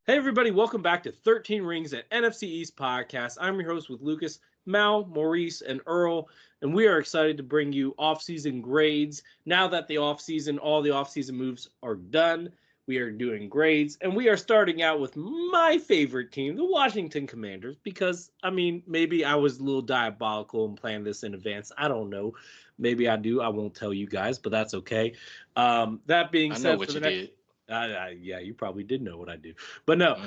Hey, everybody, welcome back to 13 Rings at NFC East Podcast. I'm your host with Lucas, Mal, Maurice, and Earl, and we are excited to bring you off-season grades. Now that all the off-season moves are done, we are doing grades, and we are starting out with my favorite team, the Washington Commanders, because, maybe I was a little diabolical and planned this in advance. I don't know. Maybe I do. I won't tell you guys, but that's okay. That being I know said, what you did. yeah, you probably did know what I do. But no,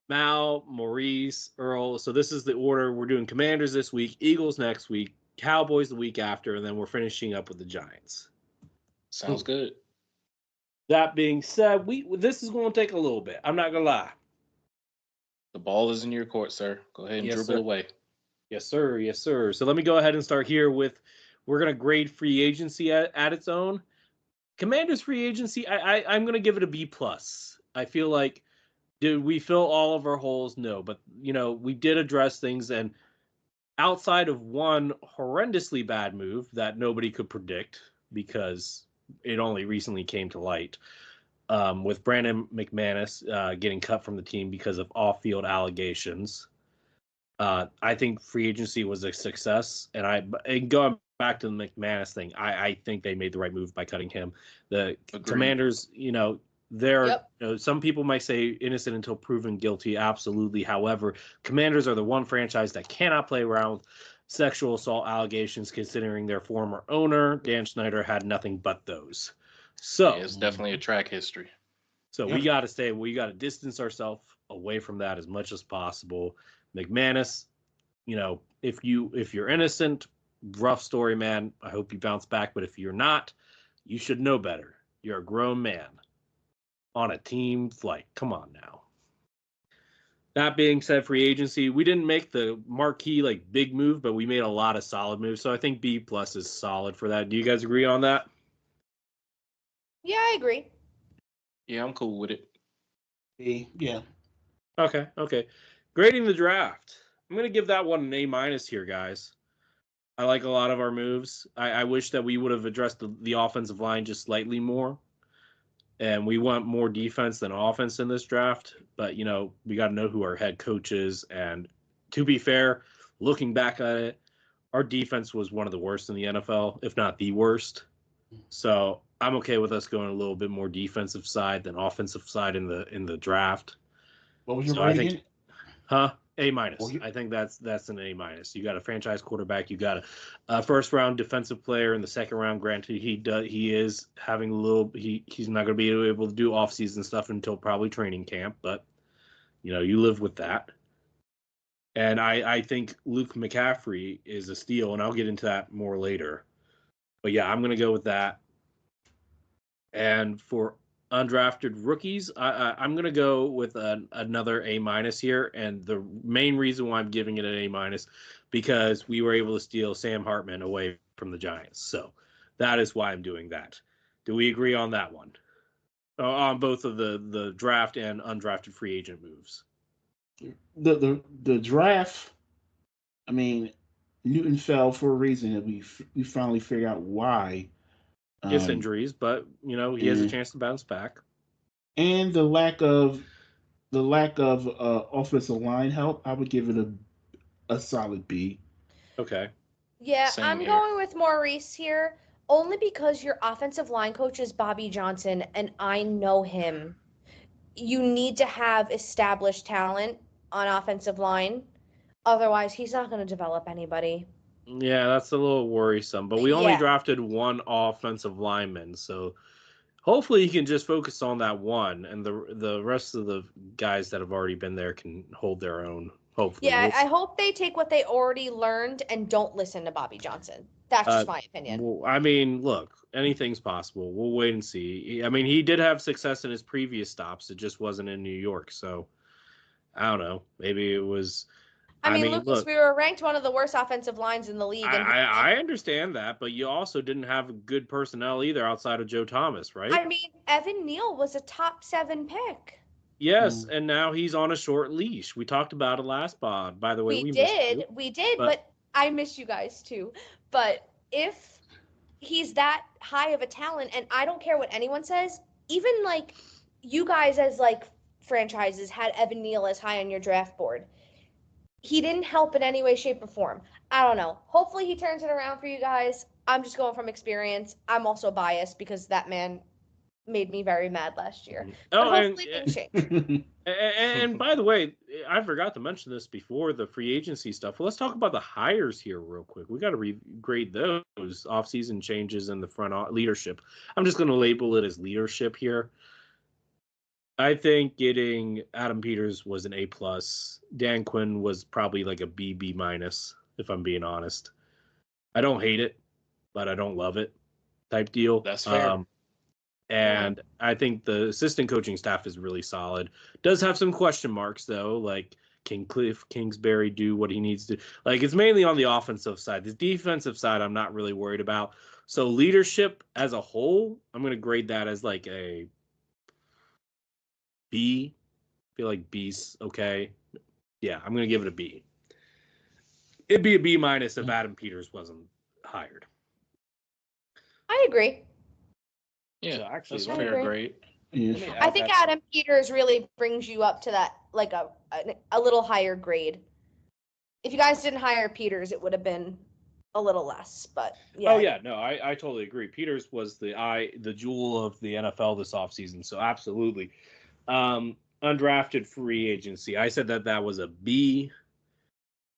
Mal, Maurice, Earl. So this is the order. We're doing Commanders this week, Eagles next week, Cowboys the week after, and then we're finishing up with the Giants. Sounds good. That being said, this is going to take a little bit. I'm not going to lie. The ball is in your court, sir. Go ahead and Yes, dribble sir. away. Yes, sir. Yes, sir. So let me go ahead and start here with we're going to grade free agency at its own. Commanders free agency, I'm going to give it a B+. I feel like, did we fill all of our holes? No, but, we did address things, and outside of one horrendously bad move that nobody could predict because it only recently came to light, with Brandon McManus getting cut from the team because of off-field allegations. I think free agency was a success, and going back to the McManus thing, I think they made the right move by cutting him. The Agreed. Commanders, some people might say innocent until proven guilty. Absolutely. However, Commanders are the one franchise that cannot play around with sexual assault allegations, considering their former owner, Dan Snyder, had nothing but those. So Yeah, it's definitely a track history. So we got to distance ourselves away from that as much as possible. McManus, if you're innocent, rough story, man. I hope you bounce back. But if you're not, you should know better. You're a grown man on a team flight. Come on now. That being said, free agency, we didn't make the marquee big move, but we made a lot of solid moves. So I think B+ is solid for that. Do you guys agree on that? Yeah, I agree. Yeah, I'm cool with it. Yeah. Okay. Grading the draft. I'm going to give that one an A- here, guys. I like a lot of our moves. I wish that we would have addressed the offensive line just slightly more. And we want more defense than offense in this draft. But, we got to know who our head coach is. And to be fair, looking back at it, our defense was one of the worst in the NFL, if not the worst. So I'm okay with us going a little bit more defensive side than offensive side in the draft. What was your grade again? A-. I think that's an A-. You got a franchise quarterback. You got a first round defensive player in the second round. Granted, he is having a little. He's not going to be able to do off-season stuff until probably training camp. But you live with that. And I think Luke McCaffrey is a steal, and I'll get into that more later. But yeah, I'm going to go with that. And for undrafted rookies, I'm going to go with another A- here. And the main reason why I'm giving it an A- because we were able to steal Sam Hartman away from the Giants. So that is why I'm doing that. Do we agree on that one? On both of the draft and undrafted free agent moves? The draft, Newton fell for a reason, and we finally figured out why. It's injuries, but he has a chance to bounce back. And the lack of offensive line help, I would give it a solid B. Okay. Yeah, Same I'm here. going with Maurice here, only because your offensive line coach is Bobby Johnson, and I know him. You need to have established talent on offensive line. Otherwise, he's not going to develop anybody. Yeah, that's a little worrisome. But we only Yeah. drafted one offensive lineman, so hopefully he can just focus on that one, and the rest of the guys that have already been there can hold their own. Hopefully. Yeah, I hope they take what they already learned and don't listen to Bobby Johnson. That's just my opinion. Well, look, anything's possible. We'll wait and see. He did have success in his previous stops. It just wasn't in New York, so I don't know. Maybe it was. Lucas, look, we were ranked one of the worst offensive lines in the league. I understand that, but you also didn't have good personnel either outside of Joe Thomas, right? Evan Neal was a top 7 pick. Yes, and now he's on a short leash. We talked about it last pod. By the way, we did, but I miss you guys too. But if he's that high of a talent, and I don't care what anyone says, even you guys as franchises had Evan Neal as high on your draft board. He didn't help in any way, shape, or form. I don't know. Hopefully he turns it around for you guys. I'm just going from experience. I'm also biased because that man made me very mad last year. But hopefully things change. And by the way, I forgot to mention this before the free agency stuff. Well, let's talk about the hires here real quick. We got to regrade those offseason changes in the front leadership. I'm just going to label it as leadership here. I think getting Adam Peters was an A+. Dan Quinn was probably like a B minus, if I'm being honest. I don't hate it, but I don't love it type deal. That's fair. And I think the assistant coaching staff is really solid. Does have some question marks, though, like can Cliff Kingsbury do what he needs to? Like, it's mainly on the offensive side. The defensive side, I'm not really worried about. So leadership as a whole, I'm going to grade that as like a B. I feel like B's okay. Yeah, I'm going to give it a B. It'd be a B minus if Adam Peters wasn't hired. I agree. Yeah, So actually, that's fair grade. Yeah. I think Adam Peters really brings you up to that, like a little higher grade. If you guys didn't hire Peters, it would have been a little less, but yeah. Oh yeah, no, I totally agree. Peters was the jewel of the NFL this offseason, so absolutely. Undrafted free agency. I said that was a B,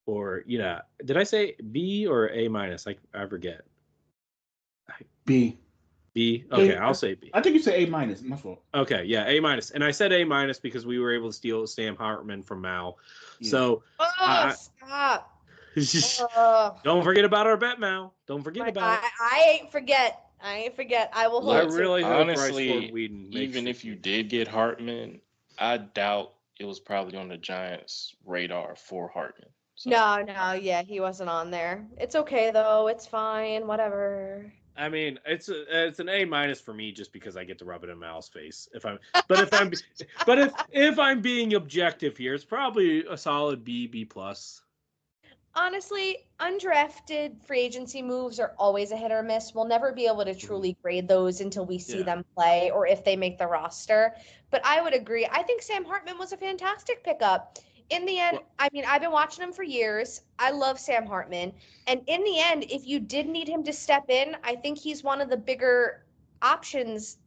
or did I say B or A minus? I forget. B. B. Okay, I'll say B. I think you said A minus. My fault. Okay, yeah, A minus, and I said A minus because we were able to steal Sam Hartman from Mal. Yeah. So Stop. don't forget about our bet, Mal. Don't forget about it. I ain't forget. I will hold I to really it. hope Honestly, Bryce Ford Whedon makes even it. if you did get Hartman, I doubt it was probably on the Giants' radar for Hartman. So, No, yeah, he wasn't on there. It's okay though. It's fine. Whatever. I mean, it's an A minus for me just because I get to rub it in Mal's face. If I'm being objective here, it's probably a solid B plus. Honestly, undrafted free agency moves are always a hit or miss. We'll never be able to truly grade those until we see them play or if they make the roster. But I would agree. I think Sam Hartman was a fantastic pickup. In the end, I mean, I've been watching him for years. I love Sam Hartman. And in the end, if you did need him to step in, I think he's one of the bigger options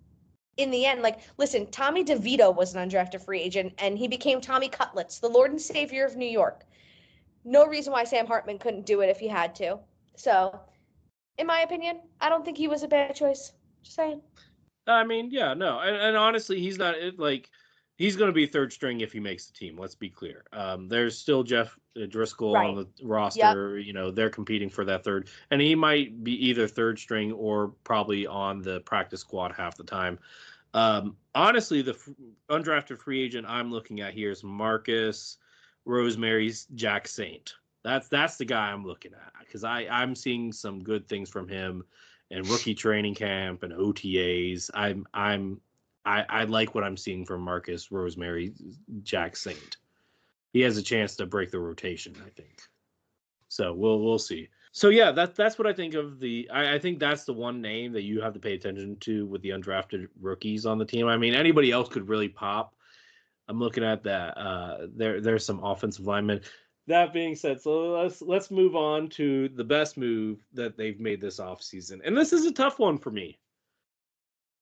in the end. Like, listen, Tommy DeVito was an undrafted free agent, and he became Tommy Cutlets, the Lord and Savior of New York. No reason why Sam Hartman couldn't do it if he had to. So, in my opinion, I don't think he was a bad choice. Just saying. I mean, yeah, no. And honestly, he's not he's going to be third string if he makes the team. Let's be clear. There's still Jeff Driscoll on the roster. Yep. They're competing for that third. And he might be either third string or probably on the practice squad half the time. Honestly, the undrafted free agent I'm looking at here is Marcus Rosemary's Jack Saint. That's the guy I'm looking at because I'm seeing some good things from him in rookie training camp and OTAs. I like what I'm seeing from Marcus Rosemary Jack Saint. He has a chance to break the rotation, I think. So we'll see. So yeah, that's what I think of I think that's the one name that you have to pay attention to with the undrafted rookies on the team. I mean, anybody else could really pop. I'm looking at that. There's some offensive linemen. That being said, so let's move on to the best move that they've made this offseason. And this is a tough one for me.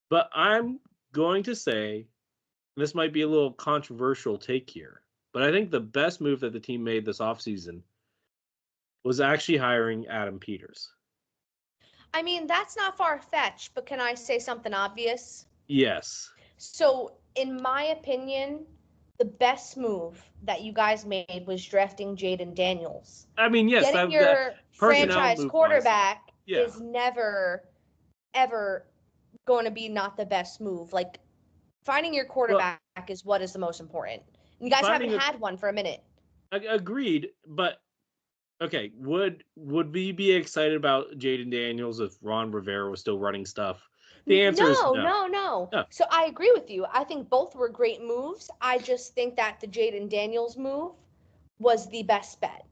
But I'm going to say, this might be a little controversial take here, but I think the best move that the team made this offseason was actually hiring Adam Peters. I mean, that's not far-fetched, but can I say something obvious? Yes. So, in my opinion, the best move that you guys made was drafting Jaden Daniels. I mean, yes. Getting your franchise quarterback is never, ever going to be not the best move. Like, finding your quarterback is what is the most important. And you guys haven't had one for a minute. Agreed, but okay, would we be excited about Jaden Daniels if Ron Rivera was still running stuff? The answer is no. No. So I agree with you. I think both were great moves. I just think that the Jaden Daniels move was the best bet.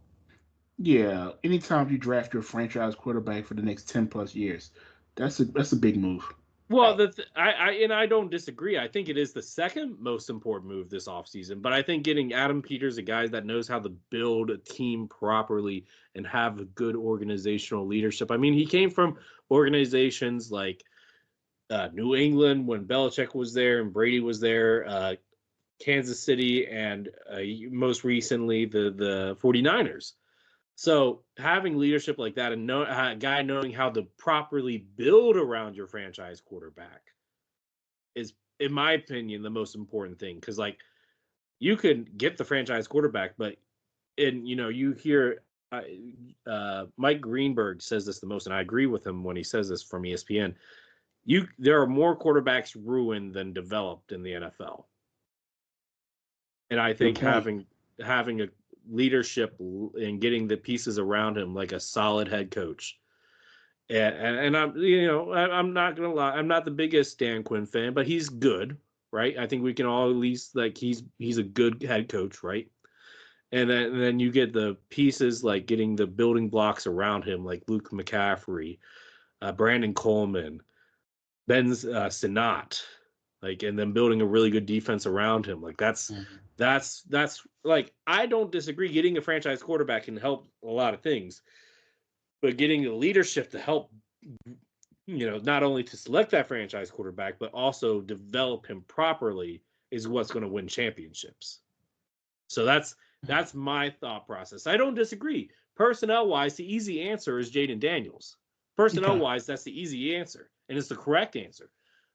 Yeah, anytime you draft your franchise quarterback for the next 10 plus years, that's a big move. Well, Right. I don't disagree. I think it is the second most important move this offseason. But I think getting Adam Peters, a guy that knows how to build a team properly and have a good organizational leadership. I mean, he came from organizations like New England when Belichick was there and Brady was there, Kansas City, and most recently the 49ers. So having leadership like that and a guy knowing how to properly build around your franchise quarterback is, in my opinion, the most important thing. Because like you could get the franchise quarterback, but you hear Mike Greenberg says this the most, and I agree with him when he says this from ESPN. There are more quarterbacks ruined than developed in the NFL, and I think having a leadership and getting the pieces around him like a solid head coach. And I'm not gonna lie, I'm not the biggest Dan Quinn fan, but he's good, right? I think we can all at least like he's a good head coach, right? And then you get the pieces like getting the building blocks around him, like Luke McCaffrey, Brandon Coleman, Ben Sinat, like, and then building a really good defense around him. Like that's like, I don't disagree. Getting a franchise quarterback can help a lot of things, but getting the leadership to help, not only to select that franchise quarterback, but also develop him properly is what's going to win championships. So that's my thought process. I don't disagree. Personnel wise, the easy answer is Jaden Daniels. Personnel wise, that's the easy answer, and it's the correct answer.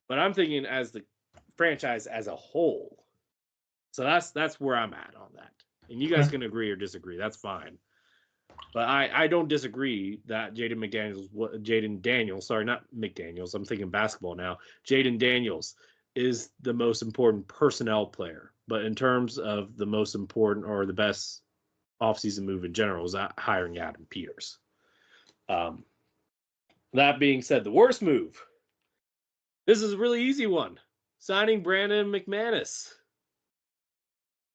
But I'm thinking as the franchise as a whole. So that's where I'm at on that. And you guys can agree or disagree. That's fine. But I don't disagree that Jaden Daniels, sorry, not McDaniels, I'm thinking basketball now. Jaden Daniels is the most important personnel player. But in terms of the most important or the best offseason move in general is hiring Adam Peters. That being said, the worst move. This is a really easy one. Signing Brandon McManus.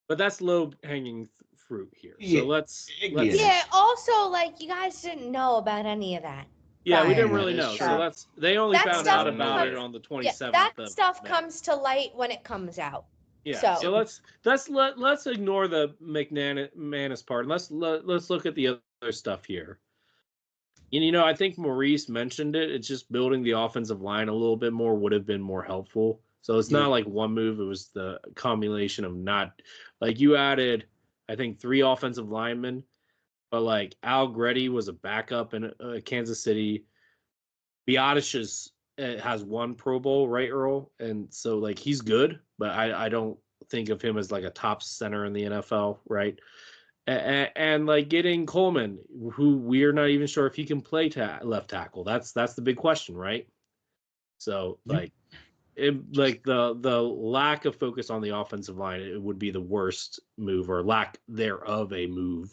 But that's low-hanging fruit here. So let's Yeah, also, like, you guys didn't know about any of that. Yeah, we didn't really know. So they only found out about it on the 27th. Yeah, that stuff comes to light when it comes out. Yeah. So let's ignore the McManus part. Let's look at the other stuff here. And I think Maurice mentioned it. It's just building the offensive line a little bit more would have been more helpful. So it's not like one move. It was the combination of not like you added, I think, 3 offensive linemen, but like Al Grady was a backup in Kansas City. Biotish has 1 Pro Bowl, right, Earl? And so like he's good, but I don't think of him as like a top center in the NFL, right? And like getting Coleman, who we're not even sure if he can play left tackle. That's the big question, right? So like. The lack of focus on the offensive line, it would be the worst move or lack thereof a move.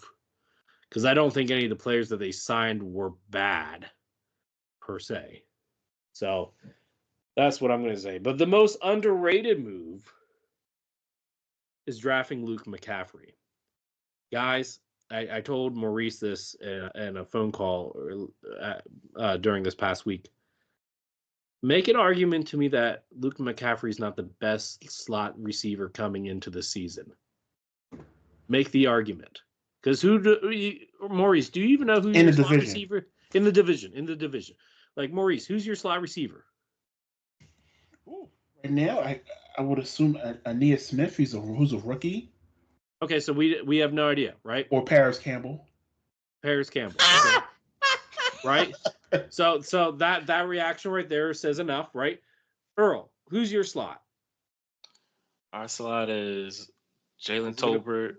Because I don't think any of the players that they signed were bad per se. So that's what I'm going to say. But the most underrated move is drafting Luke McCaffrey. Guys, I told Maurice this in a phone call during this past week. Make an argument to me that Luke McCaffrey is not the best slot receiver coming into the season. Make the argument. Because Maurice, do you even know who your slot receiver in the division? Like Maurice, who's your slot receiver? Right now, I would assume Aeneas Smith, who's a rookie. Okay, so we have no idea, right? Or Paris Campbell. Okay. Right? So that reaction right there says enough, right? Earl, who's your slot? Our slot is Jalen Tolbert,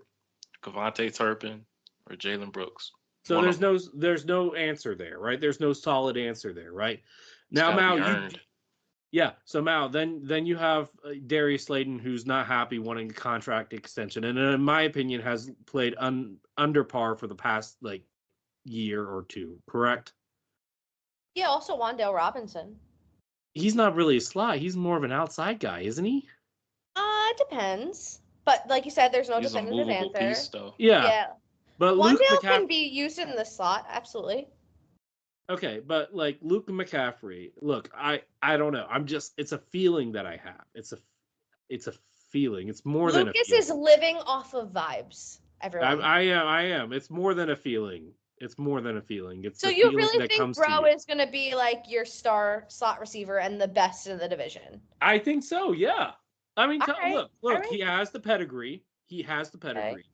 Kevontae Turpin, or Jalen Brooks. So there's no answer there, right? There's no solid answer there, right? Now, Mal, so Mal, then you have Darius Slayton, who's not happy wanting a contract extension, and in my opinion has played under par for the past like year or two, correct? Yeah, also Wan'Dale Robinson. He's not really a slot. He's more of an outside guy, isn't he? It depends. But like you said, there's no definitive answer. Piece, though. Yeah. But Wan'Dale can be used in the slot, absolutely. Okay, but like Luke McCaffrey, look, I don't know. It's a feeling that I have. It's a feeling. It's more than a Lucas feeling. is living off of vibes, everyone. I am. It's more than a feeling. It's more than a feeling. It's So the you feeling really that think comes to Bro you. is going to be like your star slot receiver and the best in the division? I think so. Yeah. I mean, All right, look. all right. He has the pedigree. He has the pedigree.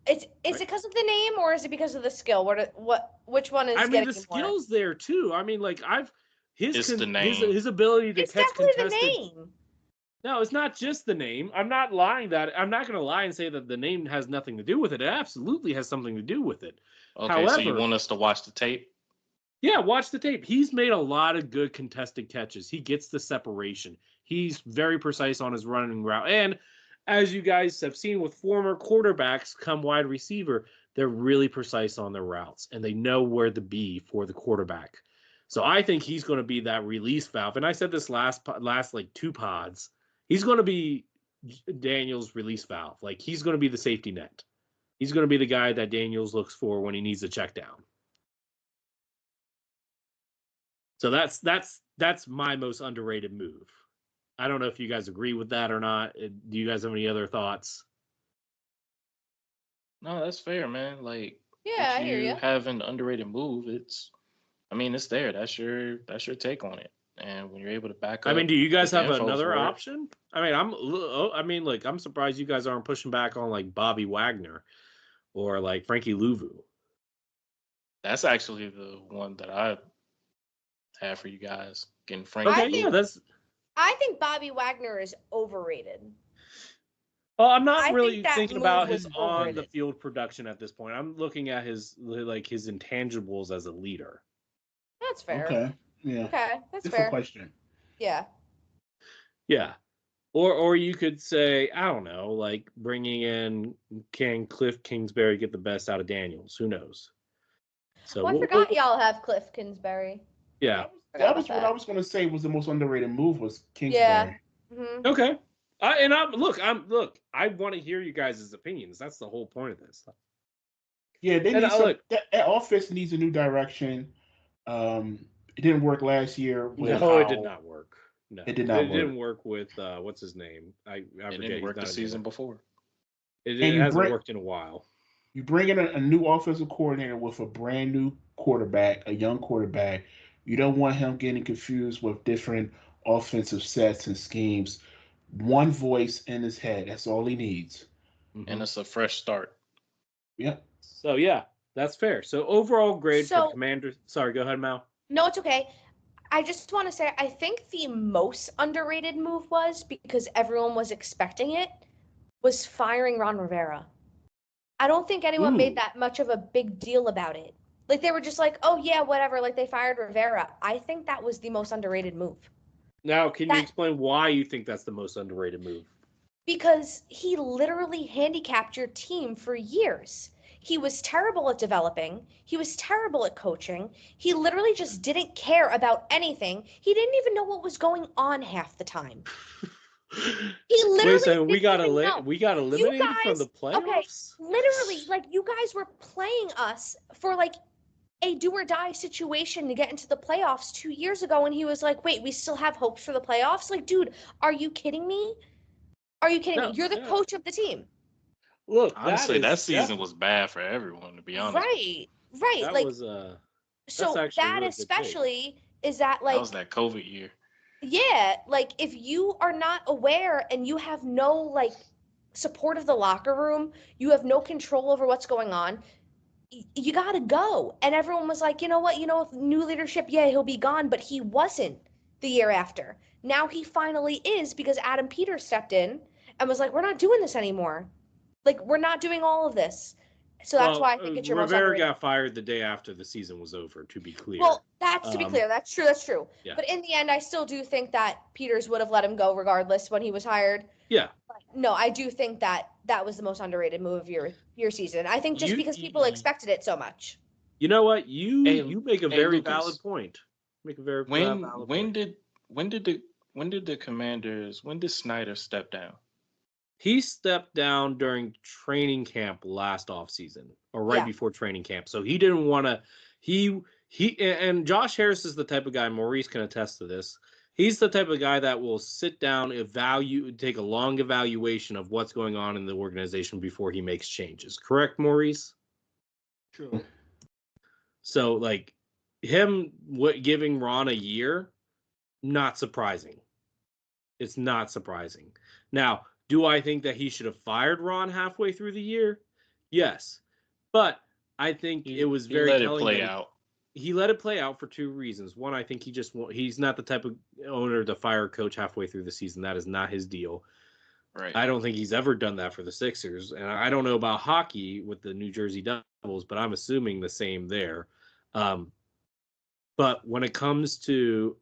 Is Right. it because of the name or is it because of the skill? Which one is I mean, getting the you more? skill's there too. I mean, like It's the name. his ability to It's catch definitely contested. the name. No, it's not just the name. I'm not lying that I'm not going to lie and say that the name has nothing to do with it. It absolutely has something to do with it. Okay, However, so you want us to watch the tape? Yeah, watch the tape. He's made a lot of good contested catches. He gets the separation. He's very precise on his running route. And as you guys have seen with former quarterbacks come wide receiver, they're really precise on their routes and they know where to be for the quarterback. So I think he's going to be that release valve. And I said this last like 2 pods. He's going to be Daniel's release valve. Like he's going to be the safety net. He's going to be the guy that Daniels looks for when he needs a check down. So that's my most underrated move. I don't know if you guys agree with that or not. Do you guys have any other thoughts? No, that's fair, man. Like, Yeah, I if hear you you. have an underrated move, it's there. That's your take on it. And when you're able to back up, I mean, do you guys with the have info another for it, option? I mean, like I'm surprised you guys aren't pushing back on like Bobby Wagner or like Frankie Louvu. that's actually the one that I have for you guys. Getting Frankie. Okay, yeah, I think Bobby Wagner is overrated. Well, I'm not I really think that thinking move about was his on the overrated. field production at this point. I'm looking at his intangibles as a leader. That's fair. Okay. Yeah. Okay, that's Different fair. question. Yeah. Yeah. Or you could say, I don't know, like bringing in can Cliff Kingsbury get the best out of Daniels? Who knows? So I forgot y'all have Cliff Kingsbury. Yeah. That was what I was going to say was the most underrated move was Kingsbury. Yeah. Mm-hmm. Okay. I want to hear you guys' opinions. That's the whole point of this. Yeah, they need that offense needs a new direction. It didn't work last year. It did not work. No, it did not. It didn't work with what's his name? I forget. It didn't work the season before. It hasn't worked in a while. You bring in a new offensive coordinator with a brand new quarterback, a young quarterback. You don't want him getting confused with different offensive sets and schemes. One voice in his head. That's all he needs. Mm-hmm. And it's a fresh start. Yep. So yeah, that's fair. So overall grade for Commanders. Sorry, go ahead, Mal. No, it's okay. I just want to say I think the most underrated move was, because everyone was expecting it, was firing Ron Rivera. I don't think anyone made that much of a big deal about it. Like they were just like, oh yeah, whatever, like they fired Rivera. I think that was the most underrated move. Now, can you explain why you think that's the most underrated move? Because he literally handicapped your team for years. He was terrible at developing. He was terrible at coaching. He literally just didn't care about anything. He didn't even know what was going on half the time. He literally we got eliminated from the playoffs? Okay, literally, like you guys were playing us for like a do or die situation to get into the playoffs 2 years ago, and he was like, wait, we still have hopes for the playoffs? Like, dude, are you kidding me? Are you kidding me? You're the coach of the team. Look, honestly, that season was bad for everyone, to be honest. Right. That like, was so that really especially is that like that was that COVID year. Yeah, like if you are not aware and you have no like support of the locker room, you have no control over what's going on, you got to go. And everyone was like, you know what, new leadership, yeah, he'll be gone, but he wasn't the year after. Now he finally is, because Adam Peters stepped in and was like, we're not doing this anymore. Like, we're not doing all of this. So that's why I think it's your most underrated. Rivera got fired the day after the season was over, to be clear. Well, to be clear. That's true. Yeah. But in the end, I still do think that Peters would have let him go regardless when he was hired. Yeah. But no, I do think that was the most underrated move of your season. I think just because people expected it so much. You know what? You make a very valid point. Make a very valid point. When did Snyder step down? He stepped down during training camp last offseason, or right before training camp. So he didn't want to. He and Josh Harris is the type of guy, Maurice can attest to this. He's the type of guy that will sit down, take a long evaluation of what's going on in the organization before he makes changes. Correct, Maurice? True. So, like, giving Ron a year, not surprising. It's not surprising. Now, do I think that he should have fired Ron halfway through the year? Yes. But I think it was very telling. He let it play out. He let it play out for two reasons. One, I think he's not the type of owner to fire a coach halfway through the season. That is not his deal. Right. I don't think he's ever done that for the Sixers. And I don't know about hockey with the New Jersey Devils, but I'm assuming the same there. But when it comes to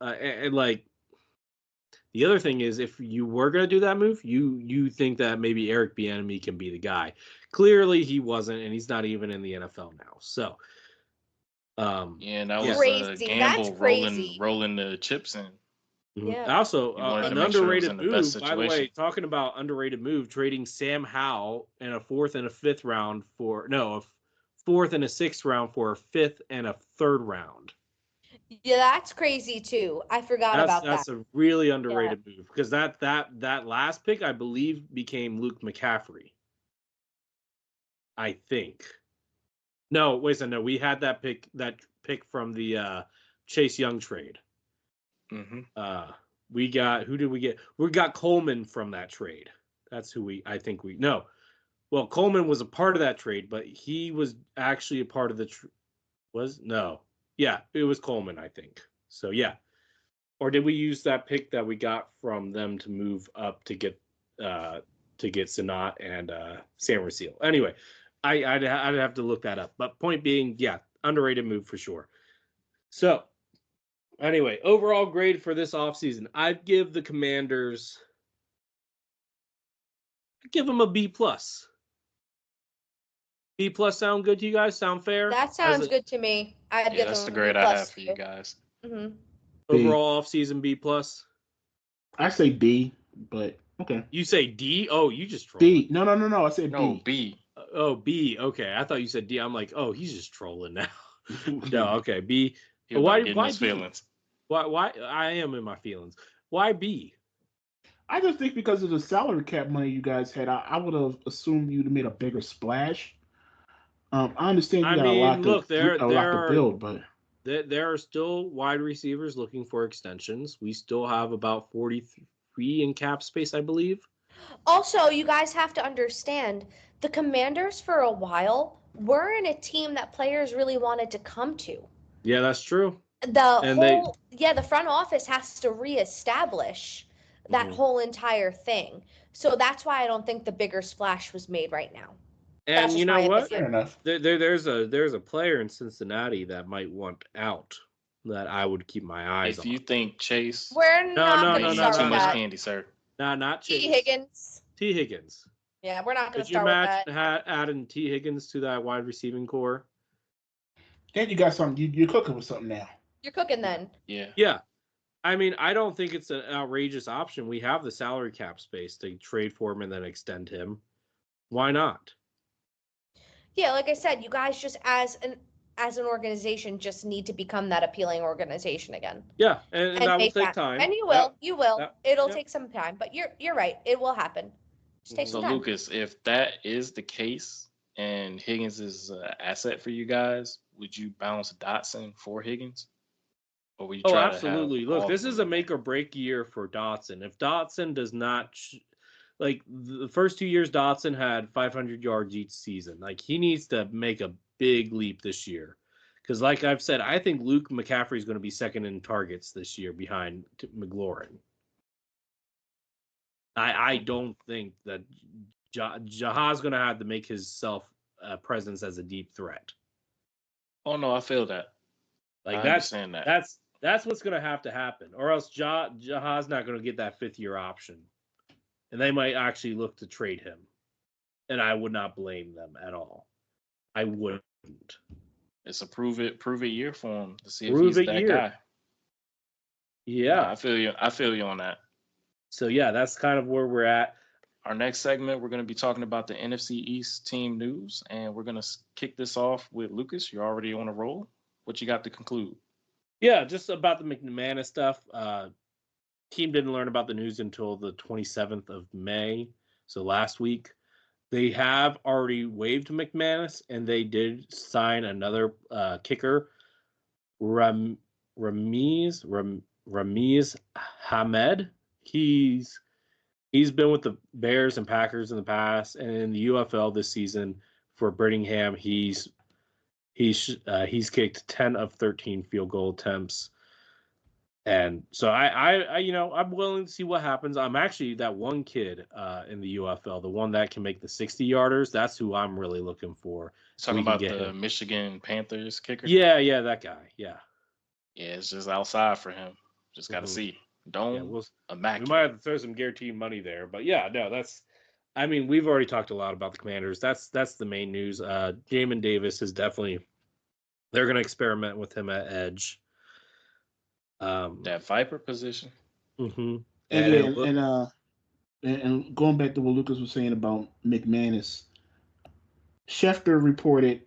the other thing is, if you were going to do that move, you think that maybe Eric Bieniemy can be the guy. Clearly, he wasn't, and he's not even in the NFL now. So, and that was crazy. a gamble, rolling the chips in. Yeah. Also, an underrated move. By the way, talking about underrated move, trading Sam Howell and a fourth and a sixth round for a fifth and a third round. Yeah, that's crazy too. I forgot about that. That's a really underrated move, because that last pick, I believe, became Luke McCaffrey. I think. No, wait a second. No, we had that pick from the Chase Young trade. Mm-hmm. Who did we get? We got Coleman from that trade. That's who Well, Coleman was a part of that trade, but he was actually a part of the Yeah, it was Coleman, I think. So, yeah. Or did we use that pick that we got from them to move up to get Sanat and Sam Rasile? Anyway, I'd have to look that up. But point being, yeah, underrated move for sure. So, anyway, overall grade for this offseason, I'd give the Commanders, them a B+. B+ sound good to you guys? Sound fair? That sounds good to me. I'd give that's them the grade B+ I have for you guys. Mm-hmm. Overall offseason B+. I say B, but okay. You say D? Oh, you just trolled. B. No. I said B. No, B. Oh, B. Okay, I thought you said D. I'm like, oh, he's just trolling now. No, okay, B. Why his B? Feelings? Why? I am in my feelings. Why B? I just think because of the salary cap money you guys had, I would have assumed you'd have made a bigger splash. I understand you got a lot to build, but there are still wide receivers looking for extensions. We still have about 43 in cap space, I believe. Also, you guys have to understand, the Commanders for a while were in a team that players really wanted to come to. Yeah, that's true. The front office has to reestablish that whole entire thing. So that's why I don't think the bigger splash was made right now. And you know what? Fair enough. There's a player in Cincinnati that might want out that I would keep my eyes on. If you think Chase, we're not going to start too with much that. candy, sir. No, not Chase. T. Higgins. Yeah, we're not going to start with that. Could you match adding T. Higgins to that wide receiving core? Then you got something. You're cooking with something now. You're cooking then. Yeah. Yeah. I mean, I don't think it's an outrageous option. We have the salary cap space to trade for him and then extend him. Why not? Yeah, like I said, you guys just as an organization just need to become that appealing organization again. Yeah, and that will take time. And you will. It'll take some time, but you're right. It will happen. Just take some time. So Lucas, if that is the case and Higgins is an asset for you guys, would you bounce Dotson for Higgins? Or would you try absolutely. To Look, this is a make or break year for Dotson. If Dotson does not like the first 2 years, Dotson had 500 yards each season. Like, he needs to make a big leap this year. Because like I've said, I think Luke McCaffrey is going to be second in targets this year behind McLaurin. I don't think that Jaha's going to have to make his presence as a deep threat. Oh, no, I feel that. Like, that's what's going to have to happen. Or else Jaha's not going to get that fifth-year option. And they might actually look to trade him. And I would not blame them at all. I wouldn't. It's a prove it year for him to see if he's that guy. Yeah. I feel you on that. So, yeah, that's kind of where we're at. Our next segment, we're going to be talking about the NFC East team news. And we're going to kick this off with Lucas. You're already on a roll. what you got to conclude? Yeah, just about the McManus stuff. Team didn't learn about the news until the 27th of May, so last week. They have already waived McManus, and they did sign another kicker, Ramiz Hamed. He's been with the Bears and Packers in the past, and in the UFL this season for Birmingham, he's kicked 10 of 13 field goal attempts. And so I I'm willing to see what happens. I'm actually that one kid in the UFL, the one that can make the 60-yarders. That's who I'm really looking for. Talking about the Michigan Panthers kicker? Yeah, that guy. Yeah. Yeah, it's just outside for him. Just got to see. We might have to throw some guaranteed money there, but yeah, no, we've already talked a lot about the Commanders. That's the main news. Jamin Davis is definitely, they're going to experiment with him at edge. That Viper position. Mm-hmm. And going back to what Lucas was saying about McManus, Schefter reported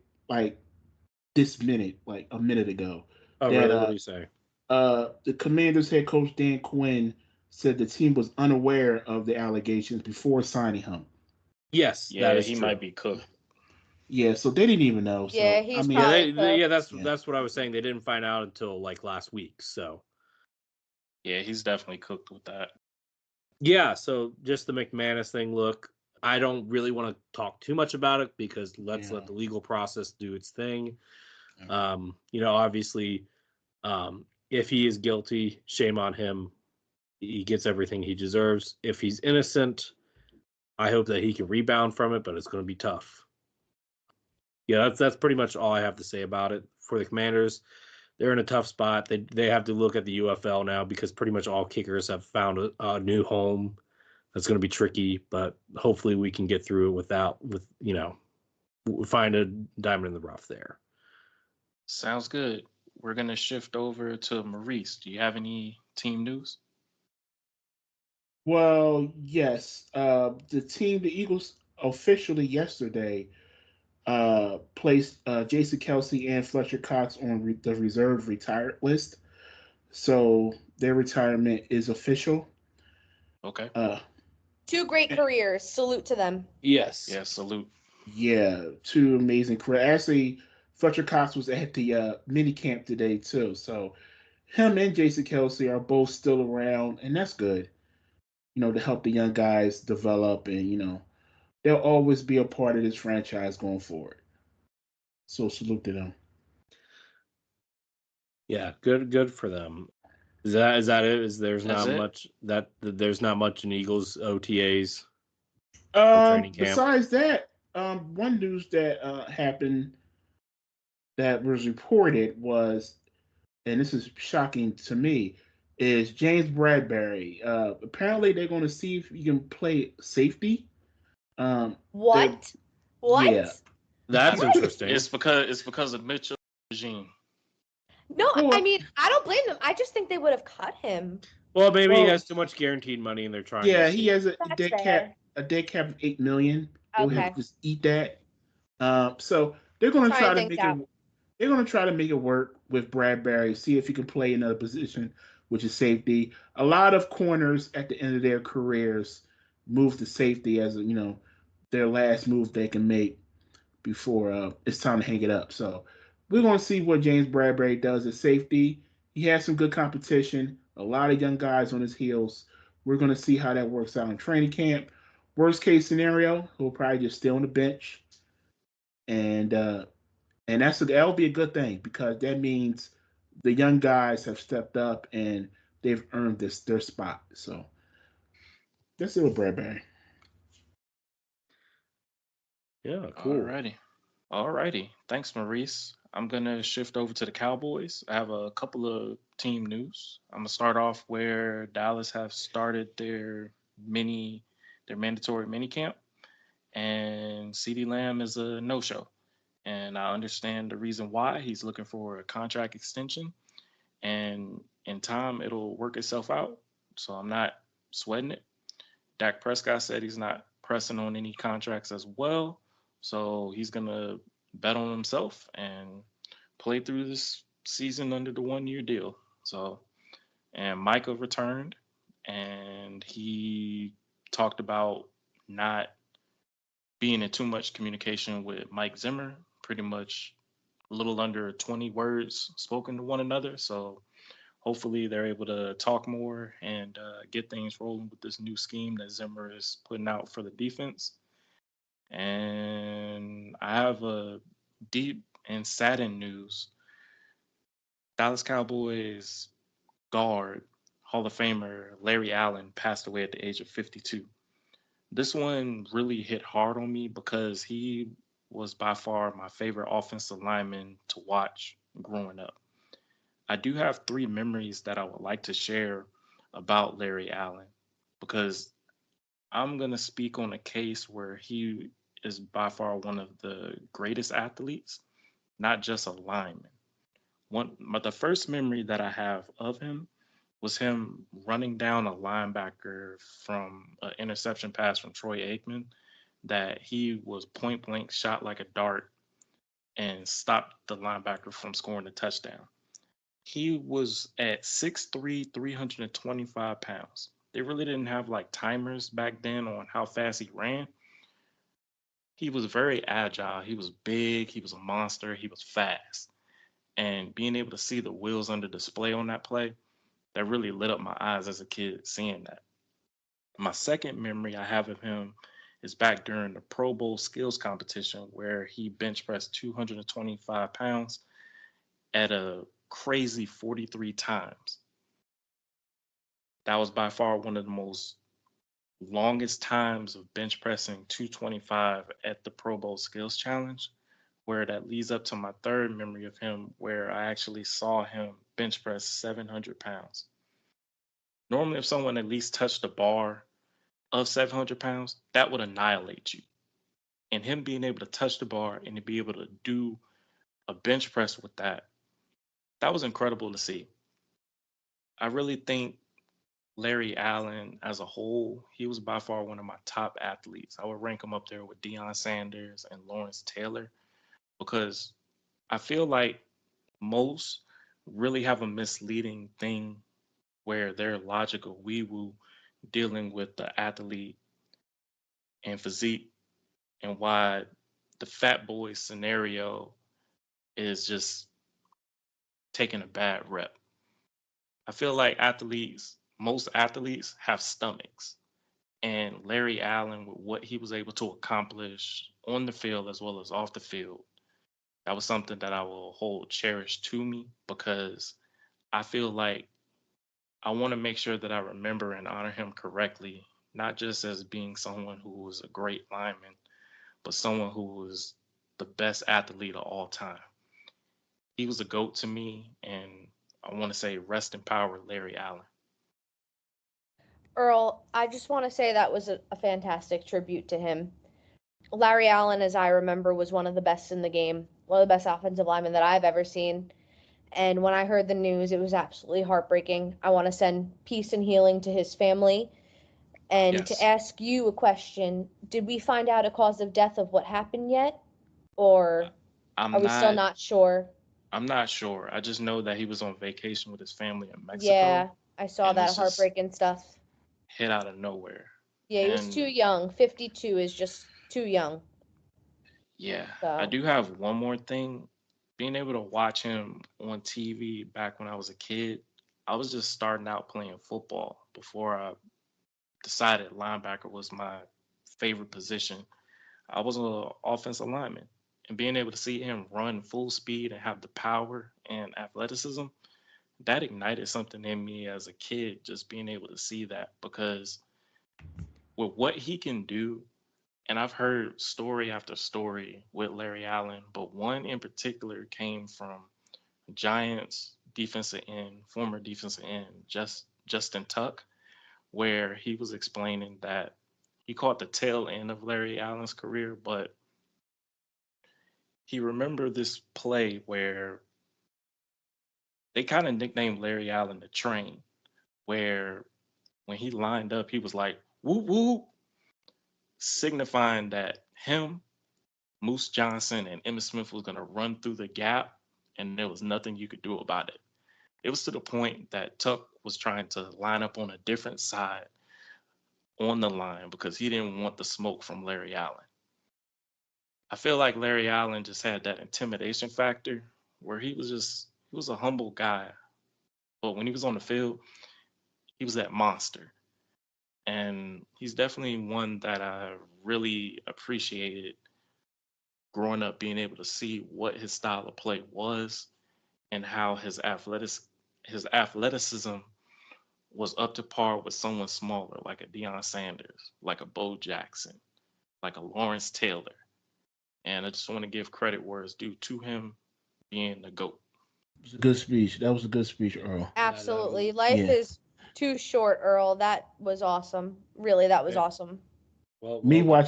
this minute, like a minute ago. Oh, really? What do you say? The Commanders head coach Dan Quinn said the team was unaware of the allegations before signing him. Yes, yeah, he true. Might be cooked. Yeah, so they didn't even know. So, yeah, he's probably cooked. That's what I was saying. They didn't find out until like last week. So yeah, he's definitely cooked with that. Yeah, so just the McManus thing. Look, I don't really want to talk too much about it because let the legal process do its thing. Yeah. Obviously, if he is guilty, shame on him. He gets everything he deserves. If he's innocent, I hope that he can rebound from it, but it's going to be tough. Yeah, that's pretty much all I have to say about it. For the Commanders, they're in a tough spot. They have to look at the UFL now because pretty much all kickers have found a new home. That's going to be tricky, but hopefully we can get through it find a diamond in the rough there. Sounds good. We're going to shift over to Maurice. Do you have any team news? Well, yes. The Eagles, officially yesterday placed Jason Kelsey and Fletcher Cox on the reserve retired list. So their retirement is official. Okay. Two great careers. Salute to them. Yes. Yeah, salute. Yeah, two amazing careers. Actually, Fletcher Cox was at the mini camp today too. So him and Jason Kelsey are both still around, and that's good. To help the young guys develop, and they'll always be a part of this franchise going forward. So salute to them. Yeah, good for them. Is that it? There's not much in Eagles OTAs. Training camp. Besides that, one news that happened that was reported was, and this is shocking to me, is James Bradbury. Apparently, they're going to see if he can play safety. What? Yeah, that's interesting. It's because of Mitchell regime. No, I don't blame them. I just think they would have cut him. Well, maybe he has too much guaranteed money, and they're trying. Yeah, he has a dead cap of $8 million. Okay, he'll have to just eat that. So they're going to try to make it. They're going to try to make it work with Bradbury. See if he can play another position, which is safety. A lot of corners at the end of their careers move to safety as their last move they can make before it's time to hang it up. So we're going to see what James Bradbury does at safety. He has some good competition, a lot of young guys on his heels. We're going to see how that works out in training camp. Worst case scenario, he'll probably just stay on the bench. And that'll be a good thing because that means the young guys have stepped up and they've earned their spot. So that's it with Bradbury. Yeah, cool. Alrighty. Thanks, Maurice. I'm gonna shift over to the Cowboys. I have a couple of team news. I'm gonna start off where Dallas have started their mandatory mini camp, and CeeDee Lamb is a no-show. And I understand the reason why. He's looking for a contract extension, and in time it'll work itself out. So I'm not sweating it. Dak Prescott said he's not pressing on any contracts as well. So he's going to bet on himself and play through this season under the 1 year deal. So, and Micah returned and he talked about not being in too much communication with Mike Zimmer, pretty much a little under 20 words spoken to one another. So hopefully they're able to talk more and get things rolling with this new scheme that Zimmer is putting out for the defense. And I have a deep and saddened news. Dallas Cowboys guard, Hall of Famer Larry Allen passed away at the age of 52. This one really hit hard on me because he was by far my favorite offensive lineman to watch growing up. I do have three memories that I would like to share about Larry Allen because I'm going to speak on a case where he is by far one of the greatest athletes, not just a lineman. But the first memory that I have of him was him running down a linebacker from an interception pass from Troy Aikman that he was point blank shot like a dart and stopped the linebacker from scoring a touchdown. He was at 6'3", 325 pounds. They really didn't have like timers back then on how fast he ran. He was very agile. He was big. He was a monster. He was fast. And being able to see the wheels under display on that play, that really lit up my eyes as a kid seeing that. My second memory I have of him is back during the Pro Bowl skills competition where he bench pressed 225 pounds at a crazy 43 times. That was by far one of the most longest times of bench pressing 225 at the Pro Bowl skills challenge, where that leads up to my third memory of him where I actually saw him bench press 700 pounds. Normally, if someone at least touched the bar of 700 pounds, that would annihilate you. And him being able to touch the bar and to be able to do a bench press with that, that was incredible to see. I really think Larry Allen as a whole, he was by far one of my top athletes. I would rank him up there with Deion Sanders and Lawrence Taylor because I feel like most really have a misleading thing where they're logical wee woo dealing with the athlete and physique and why the fat boy scenario is just taking a bad rep. I feel like most athletes have stomachs. And Larry Allen, with what he was able to accomplish on the field as well as off the field, that was something that I will hold cherished to me because I feel like I want to make sure that I remember and honor him correctly, not just as being someone who was a great lineman, but someone who was the best athlete of all time. He was a GOAT to me, and I want to say rest in power, Larry Allen. Earl, I just want to say that was a fantastic tribute to him. Larry Allen, as I remember, was one of the best in the game, one of the best offensive linemen that I've ever seen. And when I heard the news, it was absolutely heartbreaking. I want to send peace and healing to his family. And to Yes. ask you a question, did we find out a cause of death of what happened yet? Or are I'm we still not not sure? I'm not sure. I just know that he was on vacation with his family in Mexico Yeah, I saw and that this just heartbreaking stuff. hit out of nowhere. Yeah, he was too And young. 52 is just too young. yeah, I So, do have one more thing. Being able to watch him on TV back when I was a kid, I was just starting out playing football before I decided linebacker was my favorite position. I was an offensive lineman. And being able to see him run full speed and have the power and athleticism, that ignited something in me as a kid, just being able to see that because with what he can do, and I've heard story after story with Larry Allen, but one in particular came from Giants defensive end, former defensive end, Justin Tuck, where he was explaining that he caught the tail end of Larry Allen's career, but he remembered this play where they kind of nicknamed Larry Allen the train, where when he lined up, he was like, whoop, whoop, signifying that him, Moose Johnson, and Emmitt Smith was going to run through the gap and there was nothing you could do about it. It was to the point that Tuck was trying to line up on a different side on the line because he didn't want the smoke from Larry Allen. I feel like Larry Allen just had that intimidation factor where he was a humble guy, but when he was on the field, he was that monster. And he's definitely one that I really appreciated growing up, being able to see what his style of play was and how his athleticism was up to par with someone smaller, like a Deion Sanders, like a Bo Jackson, like a Lawrence Taylor. And I just want to give credit where it's due to him being the GOAT. It was a good speech. That was a good speech, Earl. Absolutely. Life Yeah. is too short, Earl. That was awesome. Really, that was Yeah. awesome. Well, Me well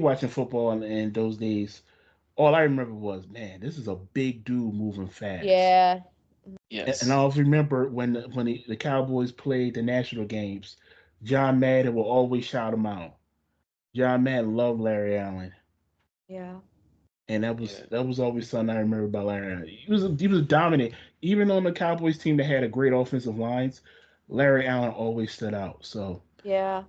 watching football in those days, all I remember was, man, this is a big dude moving fast. Yeah. And I Yes. also remember when the Cowboys played the national games, John Madden will always shout him out. John Madden loved Larry Allen, Yeah. and Yeah. that was always something I remember about Larry Allen. He was dominant, even on the Cowboys team that had a great offensive lines. Larry Allen always stood out. So Yeah.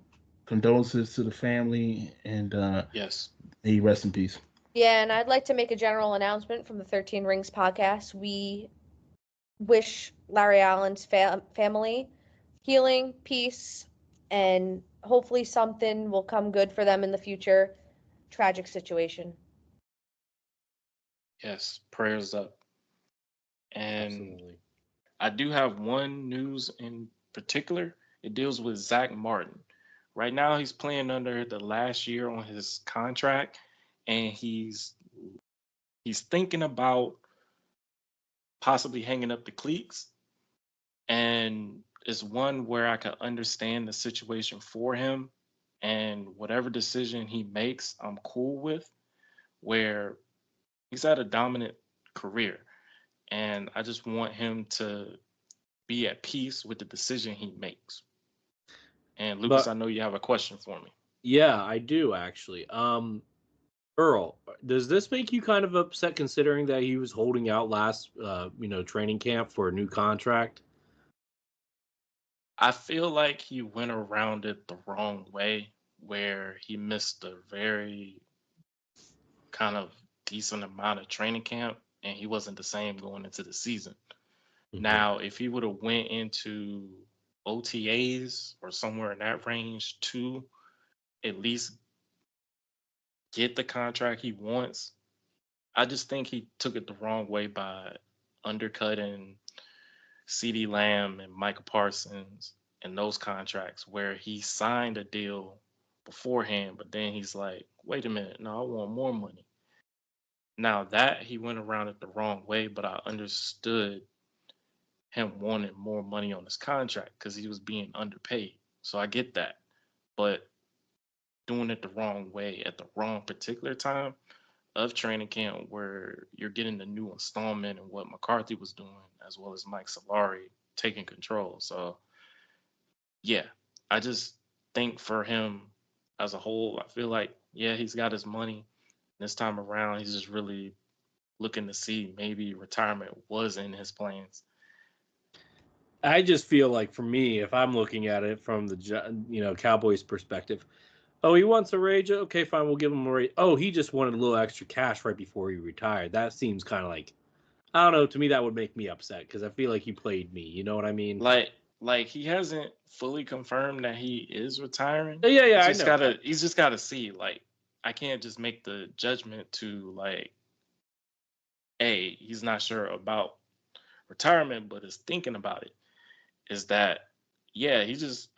condolences to the family, and Yes. may he rest in peace. Yeah, and I'd like to make a general announcement from the 13 Rings podcast. We wish Larry Allen's family healing, peace, and hopefully something will come good for them in the future. Tragic situation. Yes. Prayers up. And absolutely. I do have one news in particular. It deals with Zach Martin. Right now, he's playing under the last year on his contract, and he's thinking about possibly hanging up the cleats. And it's one where I could understand the situation for him, and whatever decision he makes, I'm cool with. Where he's had a dominant career, and I just want him to be at peace with the decision he makes. And Lucas, But I know you have a question for me. yeah, I do actually. Earl, does this make you kind of upset considering that he was holding out last, training camp for a new contract? I feel like he went around it the wrong way, where he missed a very kind of decent amount of training camp, and he wasn't the same going into the season. Mhm. Now, if he would have went into OTAs or somewhere in that range to at least get the contract he wants, I just think he took it the wrong way by undercutting CD Lamb and Michael Parsons and those contracts where he signed a deal beforehand, but then he's like, wait a minute, no, I want more money. Now that he went around it the wrong way, but I understood him wanting more money on his contract because he was being underpaid. So I get that. But doing it the wrong way at the wrong particular time of training camp where you're getting the new installment and what McCarthy was doing, as well as Mike Solari taking control. So yeah, I just think for him as a whole, I feel like, yeah, he's got his money. This time around, he's just really looking to see maybe retirement was in his plans. I just feel like for me, if I'm looking at it from the Cowboys perspective, oh, he wants a raise. Okay, fine, we'll give him a raise. Oh, he just wanted a little extra cash right before he retired. That seems kind of like, I don't know. To me, that would make me upset because I feel like he played me. You know what I mean? Like he hasn't fully confirmed that he is retiring. Yeah, I know that. He's just gotta see. Like, I can't just make the judgment to like, hey, he's not sure about retirement, but is thinking about it. Is that, yeah,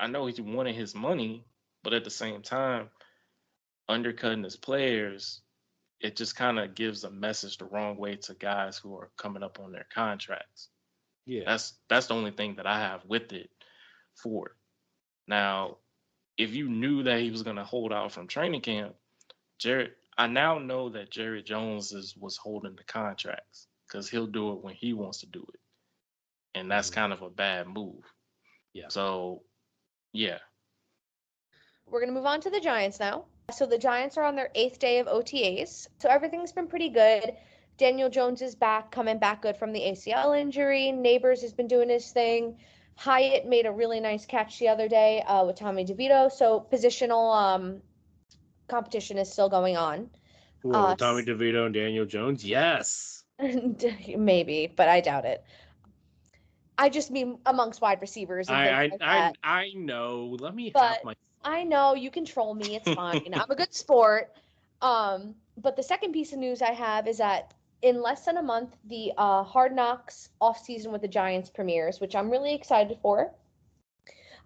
I know he wanted his money, but at the same time, undercutting his players, it just kind of gives a message the wrong way to guys who are coming up on their contracts. Yeah. That's the only thing that I have with it for it. Now, if you knew that he was going to hold out from training camp, I now know that Jerry Jones was holding the contracts because he'll do it when he wants to do it, and that's kind of a bad move. Yeah. So, yeah. We're going to move on to the Giants now. So the Giants are on their 8th day of OTAs. So everything's been pretty good. Daniel Jones is back, coming back good from the ACL injury. Neighbors has been doing his thing. Hyatt made a really nice catch the other day with Tommy DeVito. So positional competition is still going on. Whoa, Tommy DeVito and Daniel Jones? Yes. Maybe, but I doubt it. I just mean amongst wide receivers and things like that. I know. Let me But have my. I know you control me. It's fine. I'm a good sport. But the second piece of news I have is that in less than a month, the Hard Knocks Offseason with the Giants premieres, which I'm really excited for.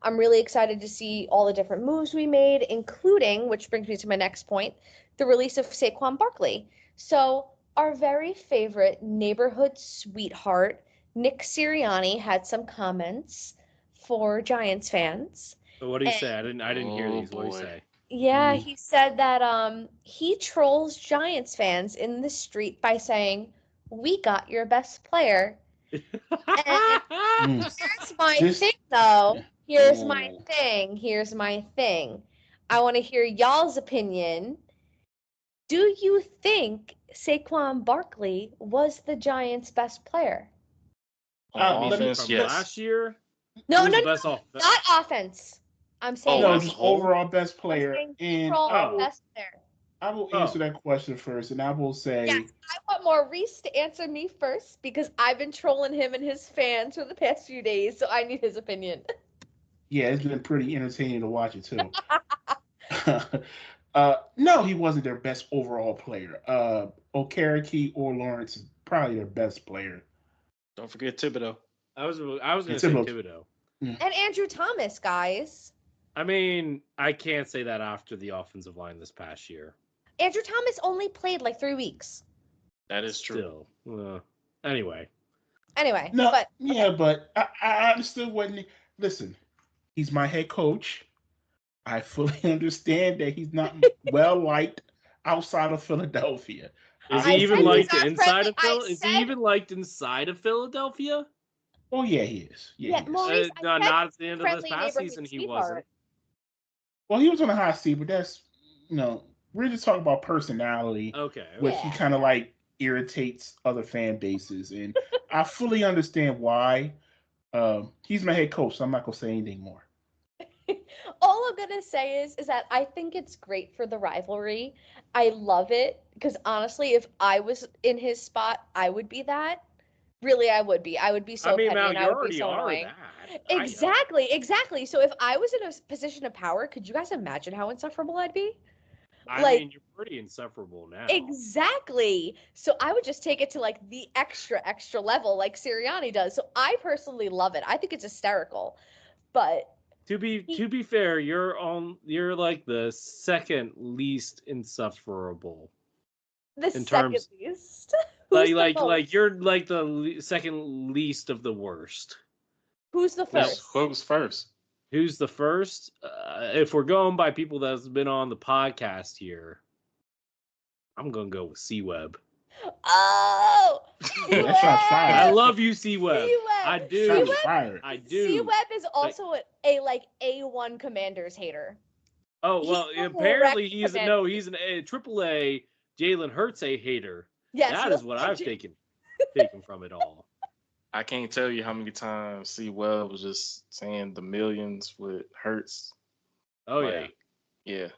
I'm really excited to see all the different moves we made, including, which brings me to my next point, the release of Saquon Barkley. So our very favorite neighborhood sweetheart, Nick Sirianni, had some comments for Giants fans. So what did he say? I didn't hear these. What did he say? Yeah, he said that he trolls Giants fans in the street by saying, "We got your best player." And here's my thing, though. Here's my thing. I want to hear y'all's opinion. Do you think Saquon Barkley was the Giants' best player? Offense, From yes. last year? No, Best not offense. I'm saying no, just overall best player. And best player. I will answer that question first, and I will say, yes, I want Maurice to answer me first because I've been trolling him and his fans for the past few days, so I need his opinion. Yeah, it's been pretty entertaining to watch it too. No, he wasn't their best overall player. Okereke or Lawrence is probably their best player. Don't forget Thibodeau. I was going to say Thibodeau. And Andrew Thomas, guys. I mean, I can't say that after the offensive line this past year. Andrew Thomas only played like 3 weeks. That is true. Still. Anyway. No, but I still wouldn't. Listen, he's my head coach. I fully understand that he's not well liked outside of Philadelphia. Is he even liked inside of Philadelphia? Is he even liked inside of Philadelphia? Oh yeah, he is. Yeah, Maurice, not at the end of this past season. He wasn't. Well, he was on the hot seat, but that's we're just talking about personality. Okay. Which he kind of like irritates other fan bases, and I fully understand why. He's my head coach, so I'm not gonna say anything more. All I'm gonna say is that I think it's great for the rivalry. I love it because honestly, if I was in his spot, I would be that. Really, I would be. I would be so petty and I would be so annoying. Exactly. So if I was in a position of power, could you guys imagine how insufferable I'd be? I mean, you're pretty insufferable now. Exactly. So I would just take it to like the extra level like Sirianni does. So I personally love it. I think it's hysterical. But to be fair, you're like the second least insufferable. Least? Like you're like the second least of the worst. Who's the first? Who's first? Who's the first? If we're going by people that's been on the podcast here, I'm gonna go with C-Web. Oh, I love you, C-Web. I do. I do. C-Web is also a A1 Commanders hater. Oh well, apparently he's an AAA Jalen Hurts a hater. Yes, that is what I've taken from it all. I can't tell you how many times C-Web was just saying the millions with Hurts. Oh yeah.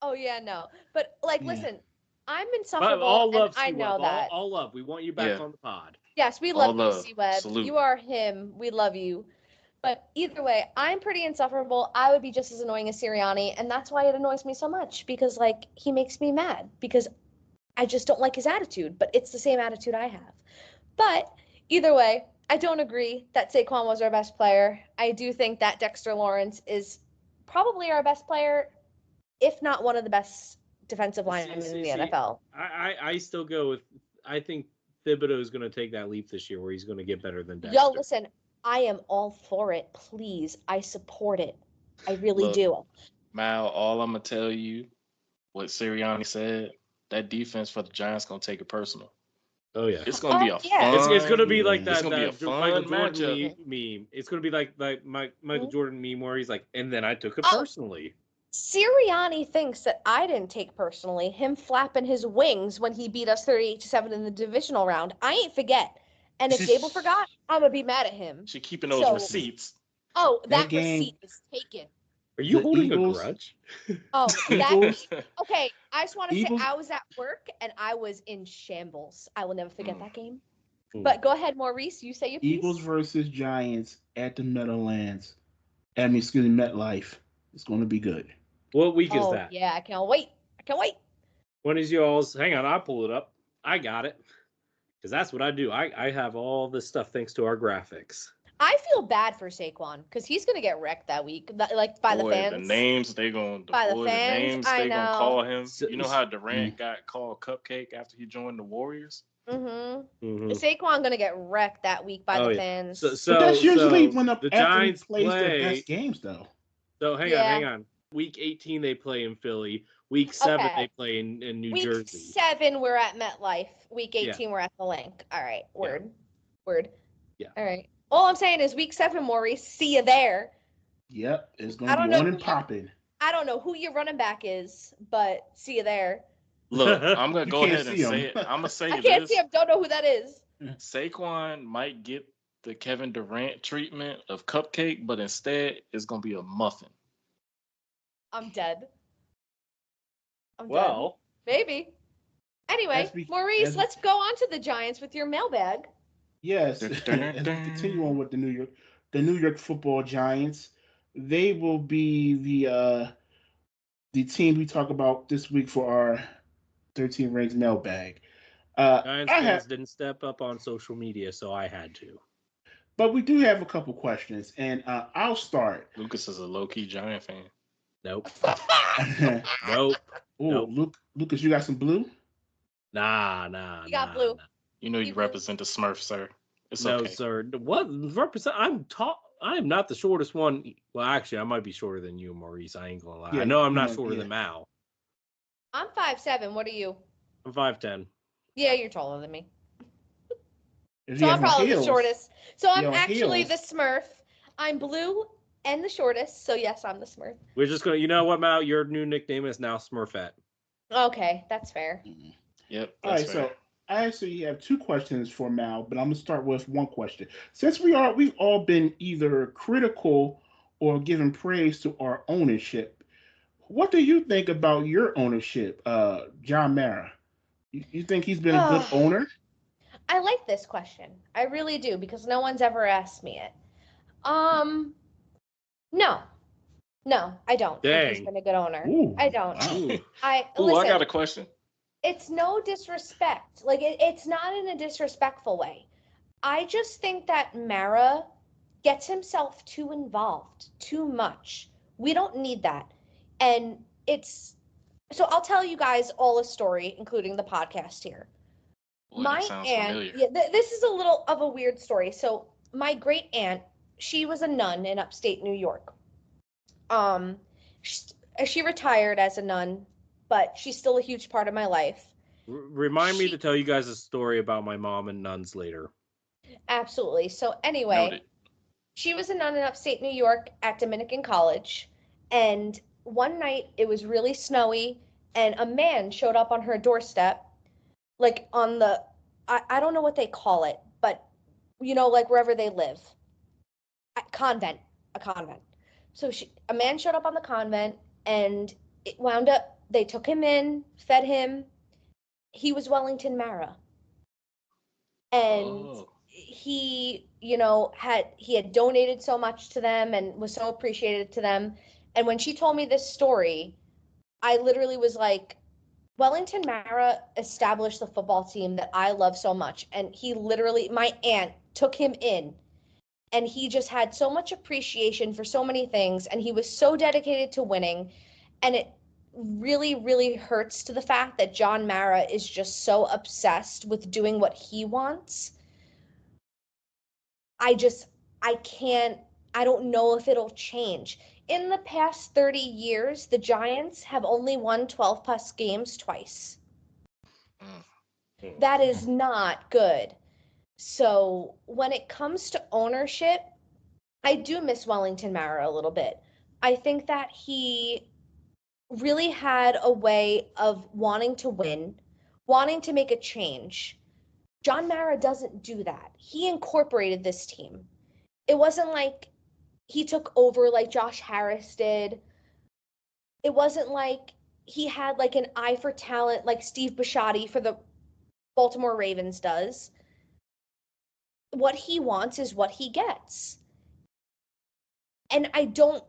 Oh yeah, no. But listen, I'm insufferable. All love, and I know that. All love. We want you back on the pod. Yes, we love you, C-Web. Salute. You are him. We love you. But either way, I'm pretty insufferable. I would be just as annoying as Sirianni, and that's why it annoys me so much because he makes me mad because I just don't like his attitude, but it's the same attitude I have. But either way, I don't agree that Saquon was our best player. I do think that Dexter Lawrence is probably our best player, if not one of the best defensive linemen in the NFL. I still go with, I think Thibodeau is going to take that leap this year where he's going to get better than Dexter. Yo, listen, I am all for it. Please, I support it. I really do. Mal, all I'm going to tell you, what Sirianni said, that defense for the Giants going to take it personal. Oh yeah, it's gonna be a fun. It's gonna be like that. Michael Jordan meme. It's gonna be like Michael Jordan meme where he's like, and then I took it personally. Sirianni thinks that I didn't take personally him flapping his wings when he beat us 38-7 in the divisional round. I ain't forget. And if Dable forgot, I'm gonna be mad at him. She keeping those receipts. Oh, that game, receipt is taken. Are you holding Eagles, a grudge? Oh, Eagles, okay. I just want to say Eagles, I was at work and I was in shambles. I will never forget that game. Mm. But go ahead, Maurice. You say your piece. Eagles versus Giants at the Meadowlands. MetLife. It's going to be good. What week is that? Yeah, I can't wait. When is y'all's? Hang on, I'll pull it up. I got it. Because that's what I do. I have all this stuff thanks to our graphics. I feel bad for Saquon because he's gonna get wrecked that week, like by the fans. The names they gonna call him. You know how Durant got called Cupcake after he joined the Warriors? Saquon gonna get wrecked that week by the fans. But that's usually when the Giants plays play their best games, though. So hang on. Week 18 they play in Philly. Week 7 they play in New Jersey. Week 7 we're at MetLife. Week 18 we're at the Link. All right, word. Yeah. All right. All I'm saying is week 7, Maurice. See you there. Yep, it's gonna be on and popping. I don't know who your running back is, but see you there. Look, I'm gonna go ahead and say it. I'm gonna say I can't see him. Don't know who that is. Saquon might get the Kevin Durant treatment of Cupcake, but instead it's gonna be a muffin. I'm dead. Well, maybe. Anyway, Maurice, let's go on to the Giants with your mailbag. Yes, as we continue on with the New York Football Giants, they will be the team we talk about this week for our 13 ranked mailbag. Giants fans didn't step up on social media, so I had to. But we do have a couple questions, and I'll start. Lucas is a low-key Giant fan. Nope. Nope. Lucas, you got some blue? Nah. You got blue. Nah. You know you represent the Smurf, sir. It's no, okay. sir. What represent? I'm tall. I am not the shortest one. Well, actually, I might be shorter than you, Maurice. I ain't gonna lie. Yeah, I know I'm not shorter than Mal. I'm 5'7". What are you? I'm 5'10". Yeah, you're taller than me. So I'm probably the shortest. So I'm actually the Smurf. I'm blue and the shortest. So yes, I'm the Smurf. We're just gonna. You know what, Mal? Your new nickname is now Smurfette. Okay, that's fair. Yep. All right, so I actually have two questions for Mal, but I'm gonna start with one question. Since we've all been either critical or giving praise to our ownership, what do you think about your ownership, John Mara? You think he's been a good owner? I like this question. I really do, because no one's ever asked me it. No, I don't think he's been a good owner. Ooh, I don't. Wow. Listen, I got a question. It's no disrespect. Like, it's not in a disrespectful way. I just think that Mara gets himself too involved, too much. We don't need that. And so I'll tell you guys all a story, including the podcast here. Boy, My aunt, this is a little of a weird story. So my great aunt, she was a nun in upstate New York. She retired as a nun, but she's still a huge part of my life. Remind me to tell you guys a story about my mom and nuns later. Absolutely. So anyway, she was a nun in upstate New York at Dominican College, and one night it was really snowy, and a man showed up on her doorstep, like on the, I don't know what they call it, but you know, like wherever they live, a convent. So a man showed up on the convent, and it wound up, they took him in, fed him. He was Wellington Mara. And he, had donated so much to them and was so appreciated to them. And when she told me this story, I literally was like, Wellington Mara established the football team that I love so much. And he literally, my aunt took him in, and he just had so much appreciation for so many things. And he was so dedicated to winning. And it really, really hurts to the fact that John Mara is just so obsessed with doing what he wants. I don't know if it'll change. In the past 30 years, the Giants have only won 12 plus games twice. That is not good. So when it comes to ownership, I do miss Wellington Mara a little bit. I think that he really had a way of wanting to win, wanting to make a change. John Mara doesn't do that. He incorporated this team. It wasn't like he took over like Josh Harris did. It wasn't like he had like an eye for talent like Steve Bisciotti for the Baltimore Ravens does. What he wants is what he gets. And I don't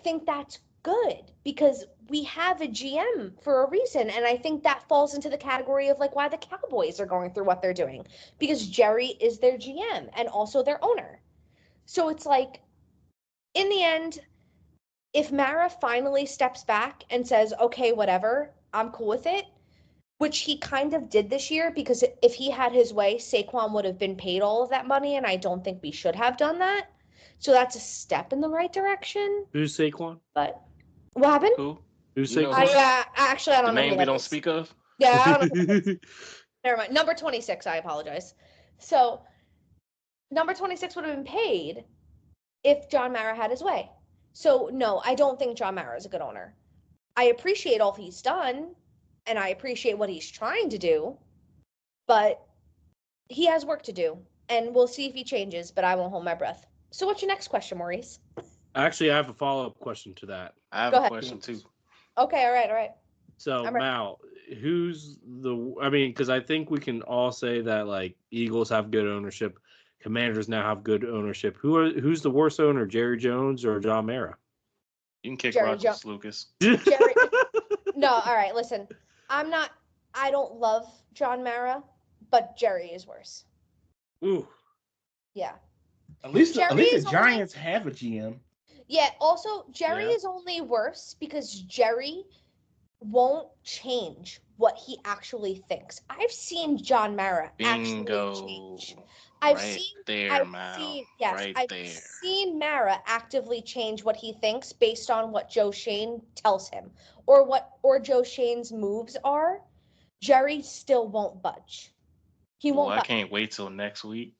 think that's good because we have a GM for a reason. And I think that falls into the category of like why the Cowboys are going through what they're doing because Jerry is their GM and also their owner. So it's like, in the end, if Mara finally steps back and says, okay, whatever, I'm cool with it, which he kind of did this year because if he had his way, Saquon would have been paid all of that money, and I don't think we should have done that. So that's a step in the right direction. Who's Saquon? But what happened? Who? Who's You know Saquon? who? Actually, I The don't know. name who we that don't is. speak of? Yeah, I don't know. Never mind. Number 26, I apologize. So number 26 would have been paid if John Mara had his way. So no, I don't think John Mara is a good owner. I appreciate all he's done, and I appreciate what he's trying to do, but he has work to do, and we'll see if he changes, but I won't hold my breath. So what's your next question, Maurice? Actually, I have a follow-up question to that. I have Go a ahead. question too. Okay, all right. So, I'm ready. Mal, because I think we can all say that, like, Eagles have good ownership. Commanders now have good ownership. Who's the worst owner, Jerry Jones or John Mara? You can kick Jerry Rogers, Lucas. Jerry, no, all right, listen. I don't love John Mara, but Jerry is worse. Ooh. Yeah. At least Jerry the is only- Giants have a GM. Yeah, also, Jerry Yeah. is only worse because Jerry won't change what he actually thinks. I've seen John Mara actually Bingo. change. I've seen Mara actively change what he thinks based on what Joe Shane tells him or Joe Shane's moves are. Jerry still won't budge. He won't I budge. can't wait till next week.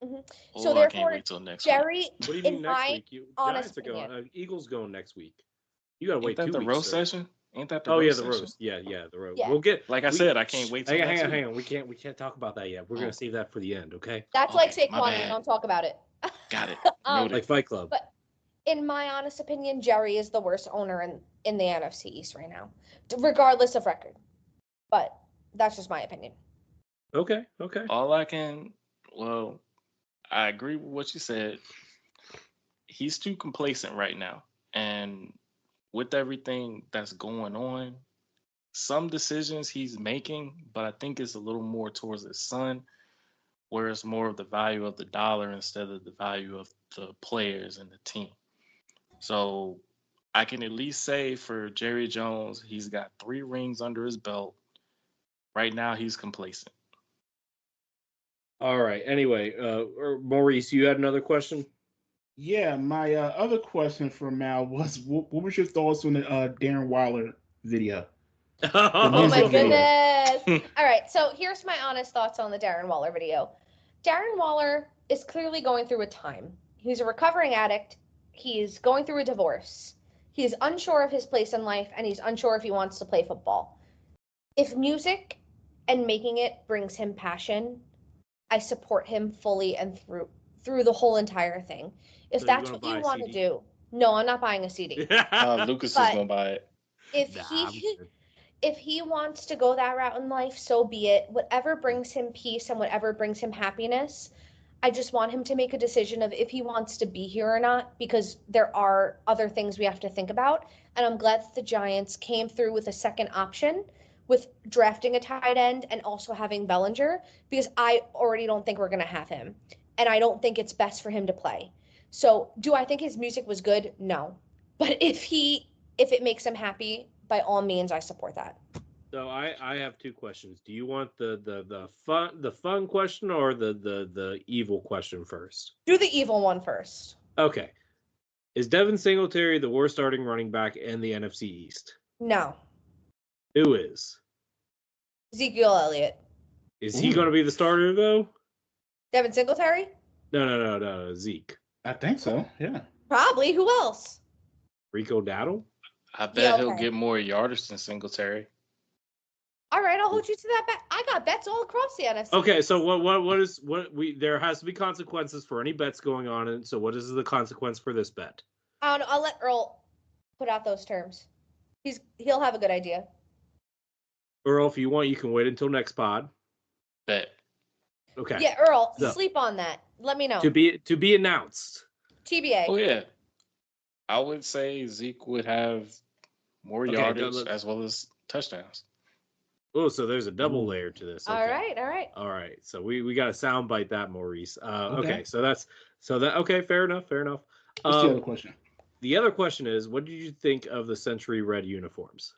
Mhm. Oh, So I therefore, can't wait till next Jerry, What do you in mean next my week? honest Giants are going. opinion. Eagles going next week. You gotta week. wait Ain't that 2 the weeks. roast sir. session? Ain't that the Oh roast yeah, the session? roast. Yeah, the roast. Yeah. We'll get. Like I said, I can't wait till next week. Hang on. We can't talk about that yet. We're gonna save that for the end, okay? That's Okay, like my Saquon. We bad. don't talk about it. Got it. Um, Noted. Like Fight Club. But in my honest opinion, Jerry is the worst owner in the NFC East right now, regardless of record. But that's just my opinion. Okay. I agree with what you said. He's too complacent right now. And with everything that's going on, some decisions he's making, but I think it's a little more towards his son, where it's more of the value of the dollar instead of the value of the players and the team. So I can at least say for Jerry Jones, he's got 3 rings under his belt. Right now, he's complacent. All right. Anyway, Maurice, you had another question? Yeah, my other question for Mal was, what was your thoughts on the Darren Waller video? Oh my music video. goodness. All right, so here's my honest thoughts on the Darren Waller video. Darren Waller is clearly going through a time. He's a recovering addict. He's going through a divorce. He's unsure of his place in life, and he's unsure if he wants to play football. If music and making it brings him passion, I support him fully and through the whole entire thing. If So that's you're what gonna you buy a want to CD? do, no, I'm not buying a CD. Lucas is But- going to buy it. If if he wants to go that route in life, so be it. Whatever brings him peace and whatever brings him happiness, I just want him to make a decision of if he wants to be here or not, because there are other things we have to think about. And I'm glad that the Giants came through with a second option with drafting a tight end and also having Bellinger, because I already don't think we're going to have him. And I don't think it's best for him to play. So do I think his music was good? No. But if it makes him happy, by all means, I support that. So I have 2 questions. Do you want the fun question or the evil question first? Do the evil one first. Okay. Is Devin Singletary the worst starting running back in the NFC East? No. Who is? Ezekiel Elliott. Is he going to be the starter though? Devin Singletary? No, Zeke. I think so. Yeah. Probably. Who else? Rico Dowdle? I bet Yeah, he'll okay. get more yardage than Singletary. All right, I'll hold you to that bet. I got bets all across the NFC. Okay, so there has to be consequences for any bets going on, and so what is the consequence for this bet? I don't know. I'll let Earl put out those terms. He'll have a good idea. Earl, if you want, you can wait until next pod. Bet. Okay. Yeah, Earl, So, sleep on that. Let me know. To be announced. TBA. Oh yeah. I would say Zeke would have more yardage as well as touchdowns. Oh, so there's a double layer to this. Okay. All right. So we got to soundbite that, Maurice. Okay. So okay. Fair enough. What's the other question? The other question is, what did you think of the Century Red uniforms?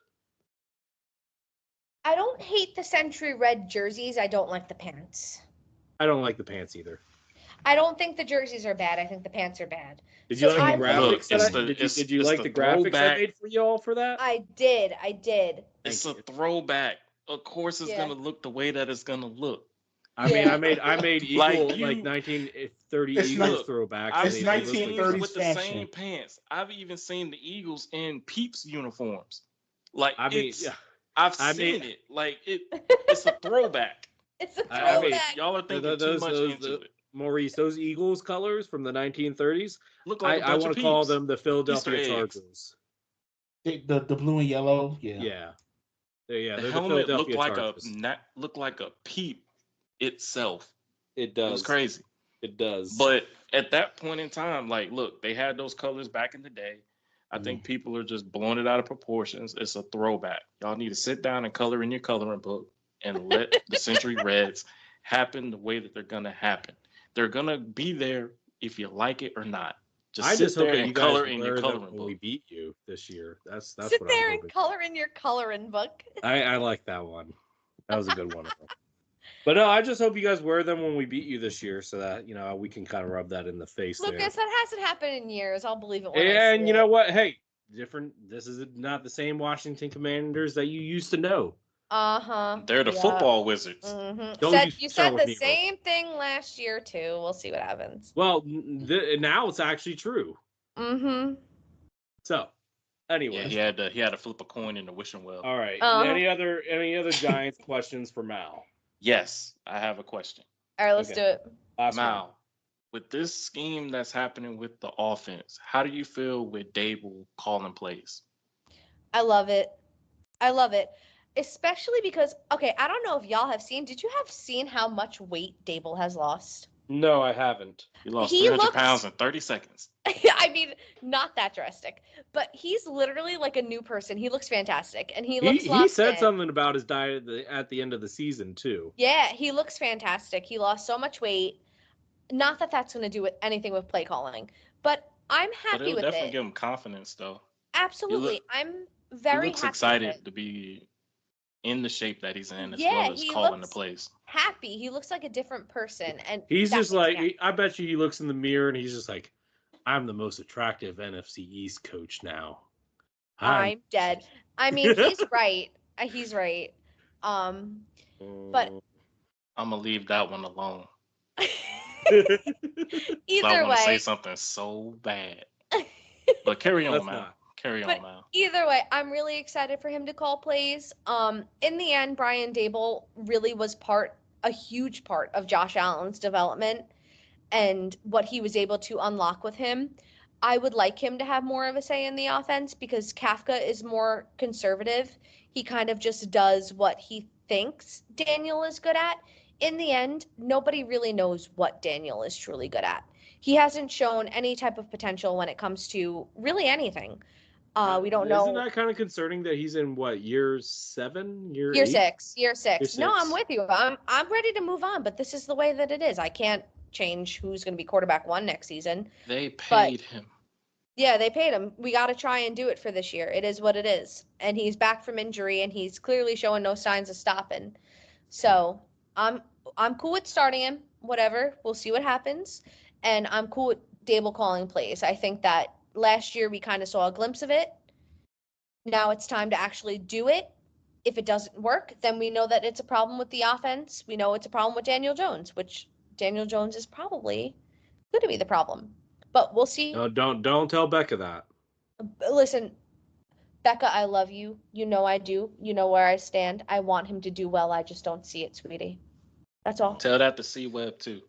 I don't hate the Century Red jerseys. I don't like the pants. I don't like the pants either. I don't think the jerseys are bad. I think the pants are bad. Did you like the graphics? Did you like the graphics I made for y'all for that? I did. It's a throwback. Of course, it's gonna look the way that it's gonna look. I mean, I made equal like 1930 Eagles throwbacks. It's 1930s with the same pants. I've even seen the Eagles in Peeps uniforms. Like I've seen it. Like it's a throwback. It's a throwback. Y'all are thinking too much into it. Maurice, those Eagles colors from the 1930s. Look like I want to call them the Philadelphia Chargers. The blue and yellow. Yeah. The helmet looked like a peep itself. It does. It was crazy. It does. But at that point in time, like, look, they had those colors back in the day. I think people are just blowing it out of proportions. It's a throwback. Y'all need to sit down and color in your coloring book and let the Century Reds happen the way that they're gonna happen. They're gonna be there if you like it or not. I just hope that you color guys in your coloring when book. we beat you this year. That's sit what there I'm and color in your coloring book. I like that one. That was a good one. But no, I just hope you guys wear them when we beat you this year, so that we can kind of rub that in the face. Lucas, that hasn't happened in years. I'll believe it. And you know what? Hey, different. This is not the same Washington Commanders that you used to know. They're the football wizards. You said the same thing last year too. We'll see what happens. Well, now it's actually true. So, anyway, yeah, he had to flip a coin in the wishing well. All right. Any other Giants questions for Mal? Yes, I have a question. All right, let's do it. Mal, with this scheme that's happening with the offense, how do you feel with Dable calling plays? I love it. Especially because, okay, I don't know if y'all have seen. Did you have seen how much weight Dable has lost? No, I haven't. He lost 300 pounds in 30 seconds. I mean, not that drastic, but he's literally like a new person. He looks fantastic, and he said something about his diet at the end of the season too. Yeah, he looks fantastic. He lost so much weight. Not that that's going to do anything with play calling, but I'm happy with it. Definitely give him confidence, though. Absolutely, I'm very. He looks excited to be in the shape that he's in, as well as calling the plays. Happy. He looks like a different person, and he's just like. I bet you he looks in the mirror and he's just like, I'm the most attractive NFC East coach now. I'm dead. I mean, he's right. He's right. But I'm gonna leave that one alone. Either I way, want to say something so bad. But carry on, man. Carry on, man. Either way, I'm really excited for him to call plays. In the end, Brian Dable really was a huge part of Josh Allen's development and what he was able to unlock with him. I would like him to have more of a say in the offense because Kafka is more conservative. He kind of just does what he thinks Daniel is good at. In the end, nobody really knows what Daniel is truly good at. He hasn't shown any type of potential when it comes to really anything. We don't know. Isn't that kind of concerning that he's in year 7, year 6? Year 6. No, I'm with you. I'm ready to move on, but this is the way that it is. I can't change who's going to be quarterback 1 next season. They paid him. Yeah, they paid him. We got to try and do it for this year. It is what it is. And he's back from injury, and he's clearly showing no signs of stopping. So I'm cool with starting him. Whatever. We'll see what happens. And I'm cool with Dable calling plays. I think that last year we kind of saw a glimpse of it. Now it's time to actually do it. If it doesn't work, then we know that it's a problem with the offense. We know it's a problem with Daniel Jones, which Daniel Jones is probably going to be the problem. But we'll see. No, don't tell Becca that. Listen, Becca, I love you. You know I do. You know where I stand. I want him to do well. I just don't see it, sweetie. That's all. Tell that to C-Web too.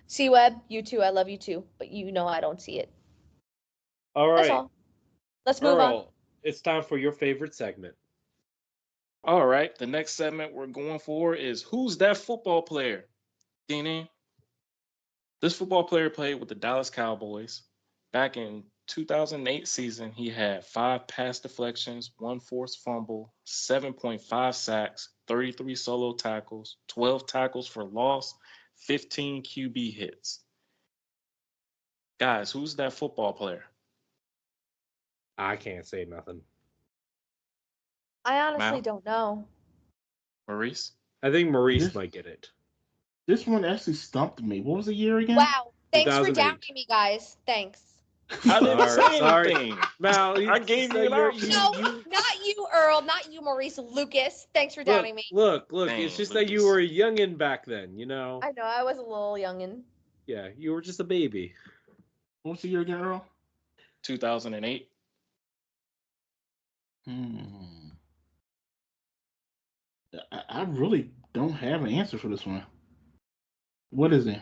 C-Web, you too. I love you too. But you know I don't see it. All That's right, all. Let's move on. Earl, it's time for your favorite segment. All right, the next segment we're going for is Who's That Football Player? Ding. This football player played with the Dallas Cowboys. Back in 2008 season, he had 5 pass deflections, 1 forced fumble, 7.5 sacks, 33 solo tackles, 12 tackles for loss, 15 QB hits. Guys, who's that football player? I can't say nothing. I honestly Mal? don't know. Maurice? I think Maurice This- might get it. This one actually stumped me. What was the year again? Wow. Thanks for 2008. doubting me, guys. Thanks. I didn't say Sorry. anything. Mal, I gave you an option. No, not you, Earl. Not you, Maurice. Lucas. Thanks for doubting me. Look. Dang, It's just that you Lucas. were a youngin' back then, you know? I know, I was a little youngin'. Yeah, you were just a baby. What was the year again, Earl? 2008. I really don't have an answer for this one. What is it?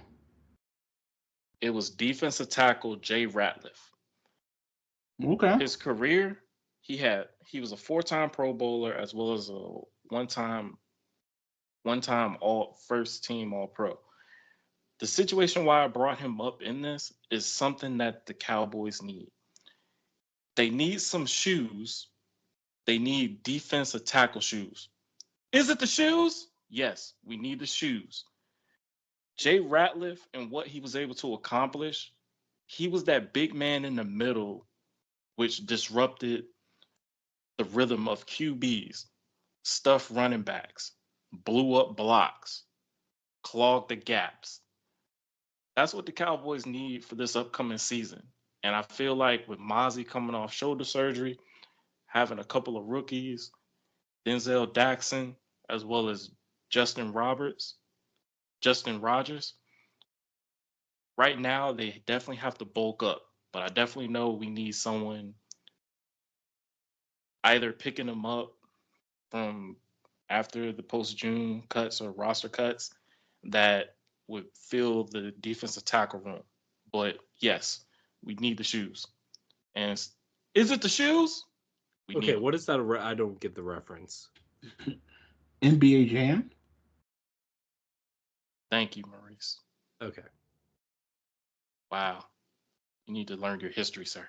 It was defensive tackle Jay Ratliff. Okay. His career, he was a 4-time Pro Bowler as well as a one-time all first team All Pro. The situation why I brought him up in this is something that the Cowboys need. They need some shoes. They need defensive tackle shoes. Is it the shoes? Yes, we need the shoes. Jay Ratliff and what he was able to accomplish, he was that big man in the middle, which disrupted the rhythm of QBs, stuffed running backs, blew up blocks, clogged the gaps. That's what the Cowboys need for this upcoming season. And I feel like with Mozzie coming off shoulder surgery, having a couple of rookies, Denzel Daxon, as well as Justin Rogers, right now they definitely have to bulk up. But I definitely know we need someone either picking them up from after the post-June cuts or roster cuts that would fill the defensive tackle room. But yes, we need the shoes. And is it the shoes? We Okay, need them. what is that? I don't get the reference. NBA Jam? Thank you, Maurice. Okay. Wow. You need to learn your history, sir.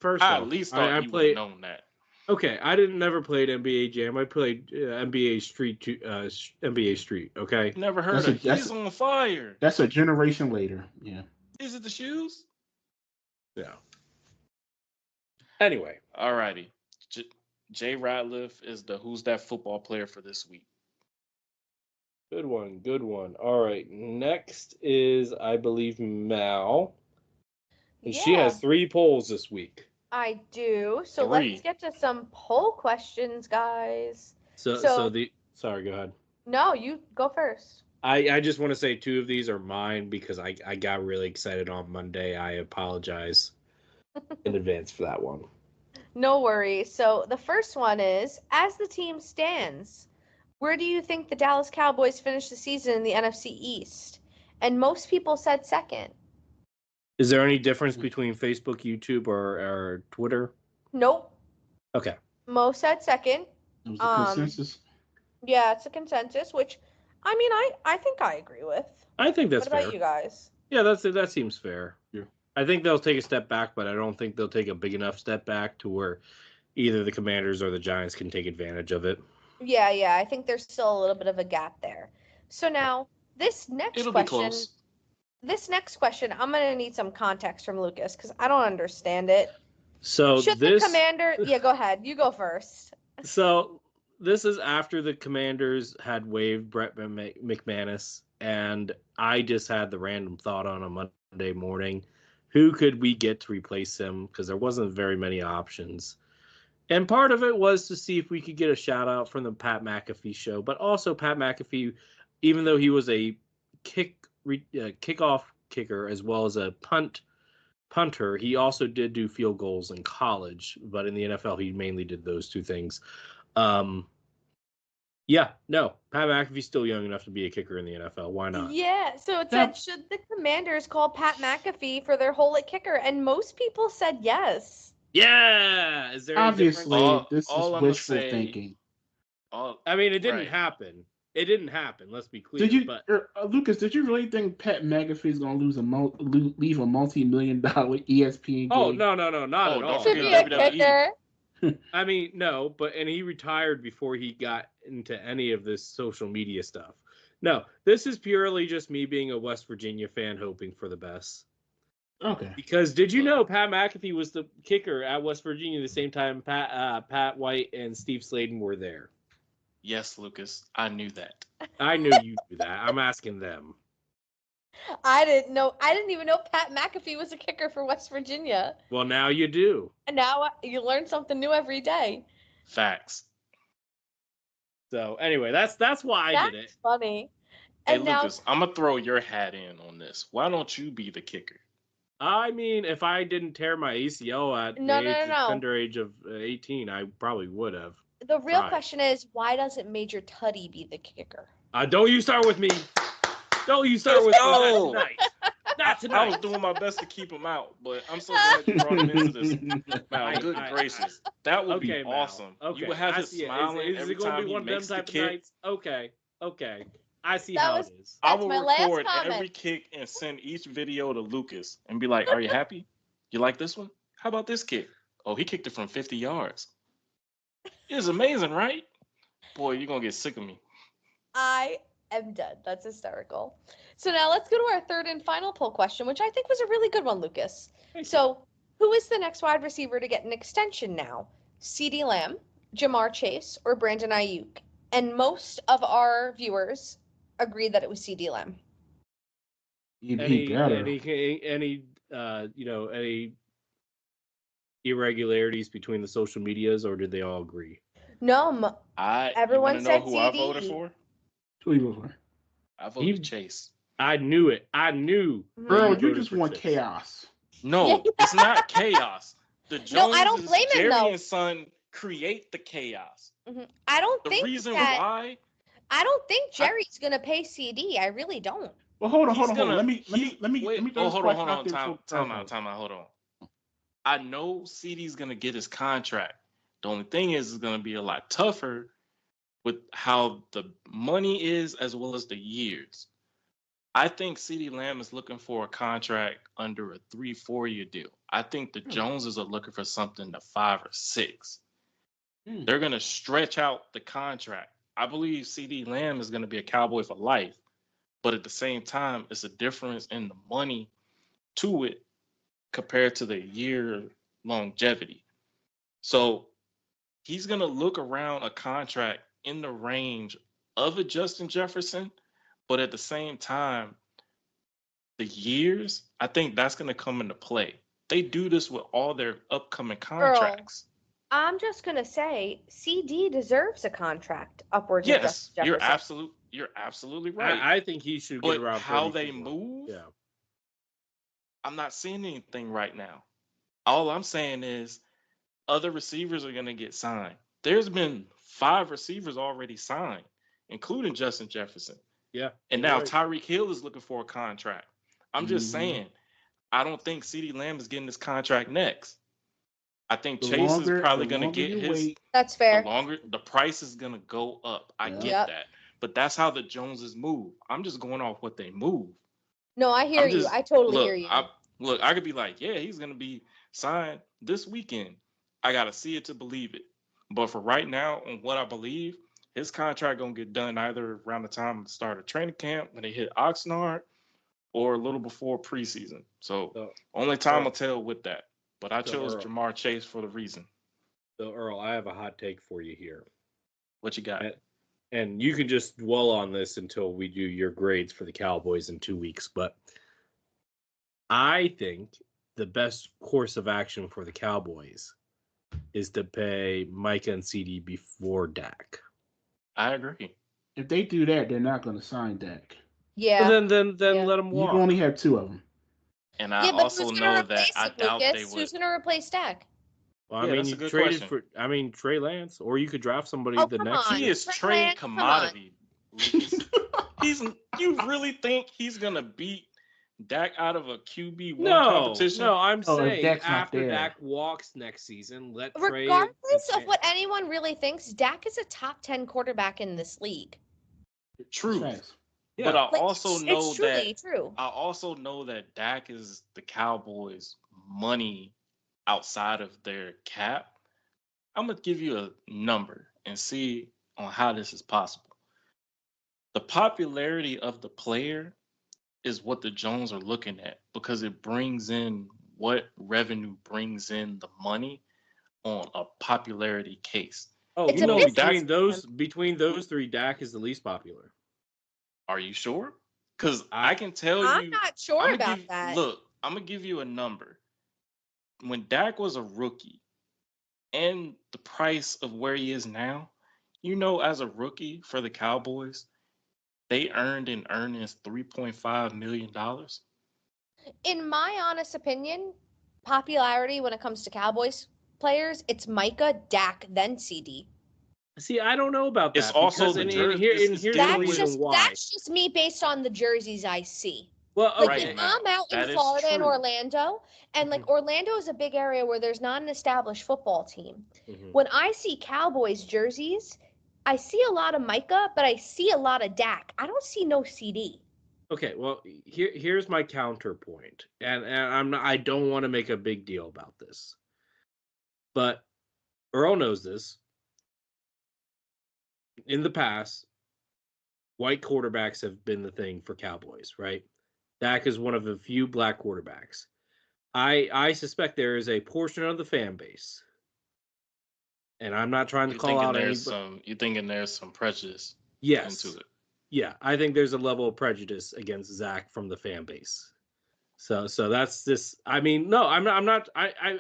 First I off, at least thought I you would played. have known that. Okay, I never played NBA Jam. I played NBA Street. NBA Street. Okay. Never heard of He's on Fire. That's a generation later. Yeah. Is it the shoes? Yeah. Anyway. Alrighty. Jay Ratliff is the Who's That Football Player for this week. Good one. All right. Next is, I believe, Mal. And she has 3 polls this week. I do. So 3. let's get to some poll questions, guys. Sorry, go ahead. No, you go first. I just want to say 2 of these are mine because I got really excited on Monday. I apologize in advance for that one. No worries. So the first one is, as the team stands, where do you think the Dallas Cowboys finish the season in the NFC East? And most people said second. Is there any difference between Facebook, YouTube, or Twitter? Nope. Okay. Most said second. It was a consensus. Yeah, it's a consensus, which, I mean, I think I agree with. I think that's fair. What about you guys? Yeah, that seems fair. Yeah. I think they'll take a step back, but I don't think they'll take a big enough step back to where either the Commanders or the Giants can take advantage of it. Yeah, I think there's still a little bit of a gap there. So now, this next It'll question, be close. I'm going to need some context from Lucas because I don't understand it. So Should the Commander... Yeah, go ahead. You go first. So this is after the Commanders had waived Brett McManus, and I just had the random thought on a Monday morning. Who could we get to replace him? Because there wasn't very many options. And part of it was to see if we could get a shout out from the Pat McAfee show. But also Pat McAfee, even though he was a kickoff kicker as well as a punt punter. He also did do field goals in college, but in the NFL, he mainly did those two things. Yeah, no, Pat McAfee's still young enough to be a kicker in the NFL. Why not? Yeah, so it said, should the Commanders call Pat McAfee for their hole at kicker? And most people said yes. Yeah, is there obviously this all is I'ma wishful say- thinking? I mean, it didn't Right. happen. It didn't happen. Let's be clear. Did you, But Lucas? Did you really think Pat McAfee is going to leave a multi-million-dollar ESPN gig? oh no, not Oh, at don't all. To forget be a WWE. kicker. I mean, no, and he retired before he got into any of this social media stuff. No, this is purely just me being a West Virginia fan hoping for the best. Okay. Because did you know Pat McAfee was the kicker at West Virginia the same time Pat White and Steve Sladen were there? Yes, Lucas, I knew that. I knew you knew that. I'm asking them. I didn't know. I didn't even know Pat McAfee was a kicker for West Virginia. Well, now you do. And now you learn something new every day. Facts. So anyway, that's why I did it. That's funny. Hey, And now, Lucas, I'm gonna throw your hat in on this. Why don't you be the kicker? I mean, if I didn't tear my ACL at the tender age of 18, I probably would have. the real Right. question is, why doesn't Major Tuddy be the kicker? Don't you start with me. Don't you start Let's with me. go. Not tonight. Not I was tonight. doing my best to keep him out, but I'm so glad you brought him into this. Mal, good gracious, that would Okay, be Mal. awesome. Okay. You would have I him see it. smiling Is every it going to time be he one of them makes the type of kick. nights? Okay. I see That how was- it is. I That's will my last record comment. every kick and send each video to Lucas and be like, "Are you happy? You like this one? How about this kick? Oh, he kicked it from 50 yards. It's amazing, right? Boy, you're gonna get sick of me." I am done. That's hysterical. So now let's go to our third and final poll question, which I think was a really good one, Lucas. So, who is the next wide receiver to get an extension now? CeeDee Lamb, Jamar Chase, or Brandon Ayuk? And most of our viewers agreed that it was CeeDee Lamb. He Any better. any irregularities between the social medias, or did they all agree? No, Everyone you wanna said know who I CD. voted for? Who you vote for? I voted Chase. I knew it. I knew. Earl, you you just voted for want Chase. chaos. No, it's not chaos. The Joneses, No, I don't blame him, Jerry though. and son create the chaos. I don't The think reason that. why I don't think Jerry's gonna pay CD. I really don't. Well, hold on. he's Let gonna- me wait, throw this hold question on. out there before Time Earl goes. out. Hold on. I know CD's gonna get his contract. The only thing is, it's gonna be a lot tougher with how the money is as well as the years. I think CeeDee Lamb is looking for a contract under a 3-4 year deal. I think the Joneses are looking for something to 5 or 6. They're gonna stretch out the contract. I believe CeeDee Lamb is gonna be a Cowboy for life, but at the same time, it's a difference in the money to it compared to the year longevity. So he's going to look around a contract in the range of a Justin Jefferson, but at the same time, the years, I think that's going to come into play. They do this with all their upcoming contracts. I'm just gonna say CD deserves a contract upwards of Yes, Justin Jefferson. you're absolutely right. I think he should get But around how 32 they more. move, Yeah. I'm not seeing anything right now. All I'm saying is other receivers are going to get signed. There's been 5 receivers already signed, including Justin Jefferson. Yeah. And you're now right. Tyreek Hill is looking for a contract. I'm just saying, I don't think CeeDee Lamb is getting this contract next. I think Chase is probably going to get his. That's fair. The price is going to go up. I get Yep. that. But that's how the Joneses move. I'm just going off what they move. No, I hear you. I totally hear you. I could be like, yeah, he's going to be signed this weekend. I got to see it to believe it. But for right now, on what I believe, his contract going to get done either around the time of the start of training camp when they hit Oxnard or a little before preseason. So only time will tell with that. But I chose Jamar Chase for the reason. So, Earl, I have a hot take for you here. What you got? And you can just dwell on this until we do your grades for the Cowboys in 2 weeks. But I think the best course of action for the Cowboys is to pay Micah and CD before Dak. I agree. If they do that, they're not going to sign Dak. Yeah. Well, then let them You walk. can only have 2 of them. And I Yeah, but also who's going to know that replace I him, doubt they Lucas? would. Who's going to replace Dak? Well, Yeah, I mean, that's a you good traded question. Trey Lance, or you could draft somebody Oh, the come next on. He year. is Trey trade Lance, come on. commodity, Lucas. You really think he's gonna beat Dak out of a QB1 No, competition? I'm Oh, if saying Dak's not after there. Dak walks next season, let Trey. Regardless of what anyone really thinks, Dak is a top 10 quarterback in this league. True. Facts. But I Like, also know it's truly that true. I also know that Dak is the Cowboys' money outside of their cap. I'm gonna give you a number and see on how this is possible. The popularity of the player is what the Jones are looking at because it brings in what revenue brings in the money on a popularity case. Oh, It's you a know, business. between those three, Dak is the least popular. Are you sure? Because I can tell I'm you. not sure I'm about that. Look, I'm gonna give you a number. When Dak was a rookie and the price of where he is now, as a rookie for the Cowboys, they earned in earnings $3.5 million. In my honest opinion, popularity when it comes to Cowboys players, it's Micah, Dak, then CD. See, I don't know about that It's also because the and jersey. here's the That's reason just why. that's just me based on the jerseys I see. Well, Like okay. if I'm out in That is Florida and true. Orlando, and like Orlando is a big area where there's not an established football team. Mhm. When I see Cowboys jerseys, I see a lot of Micah, but I see a lot of Dak. I don't see no CD. Okay, well, here's my counterpoint, and I don't want to make a big deal about this, but Earl knows this. In the past, white quarterbacks have been the thing for Cowboys, right? Dak is one of the few black quarterbacks. I suspect there is a portion of the fan base, and I'm not trying to call out anybody. You're thinking there's some prejudice Yes. into it. Yeah, I think there's a level of prejudice against Zach from the fan base. So that's this. I mean, no, I'm not.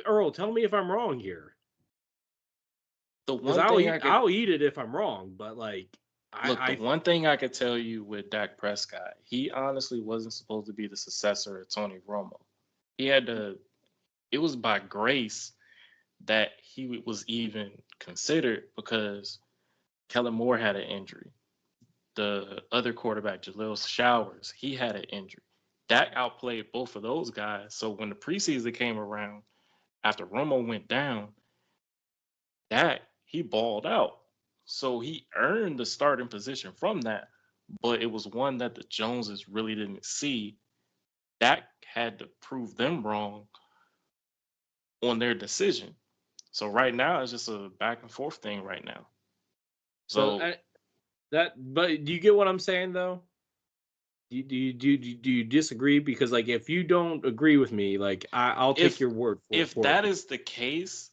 Earl, tell me if I'm wrong here. The Because one thing I'll eat it if I'm wrong, but like, the one thing I could tell you with Dak Prescott, he honestly wasn't supposed to be the successor of Tony Romo. It was by grace that he was even considered because Kellen Moore had an injury. The other quarterback, Jaleel Showers, he had an injury. Dak outplayed both of those guys. So when the preseason came around, after Romo went down, Dak, he balled out. So he earned the starting position from that. But it was one that the Joneses really didn't see. Dak had to prove them wrong on their decision. So right now it's just a back and forth thing right now. But do you get what I'm saying though? Do you disagree? Because like, if you don't agree with me, like I'll take your word for it. If that is the case,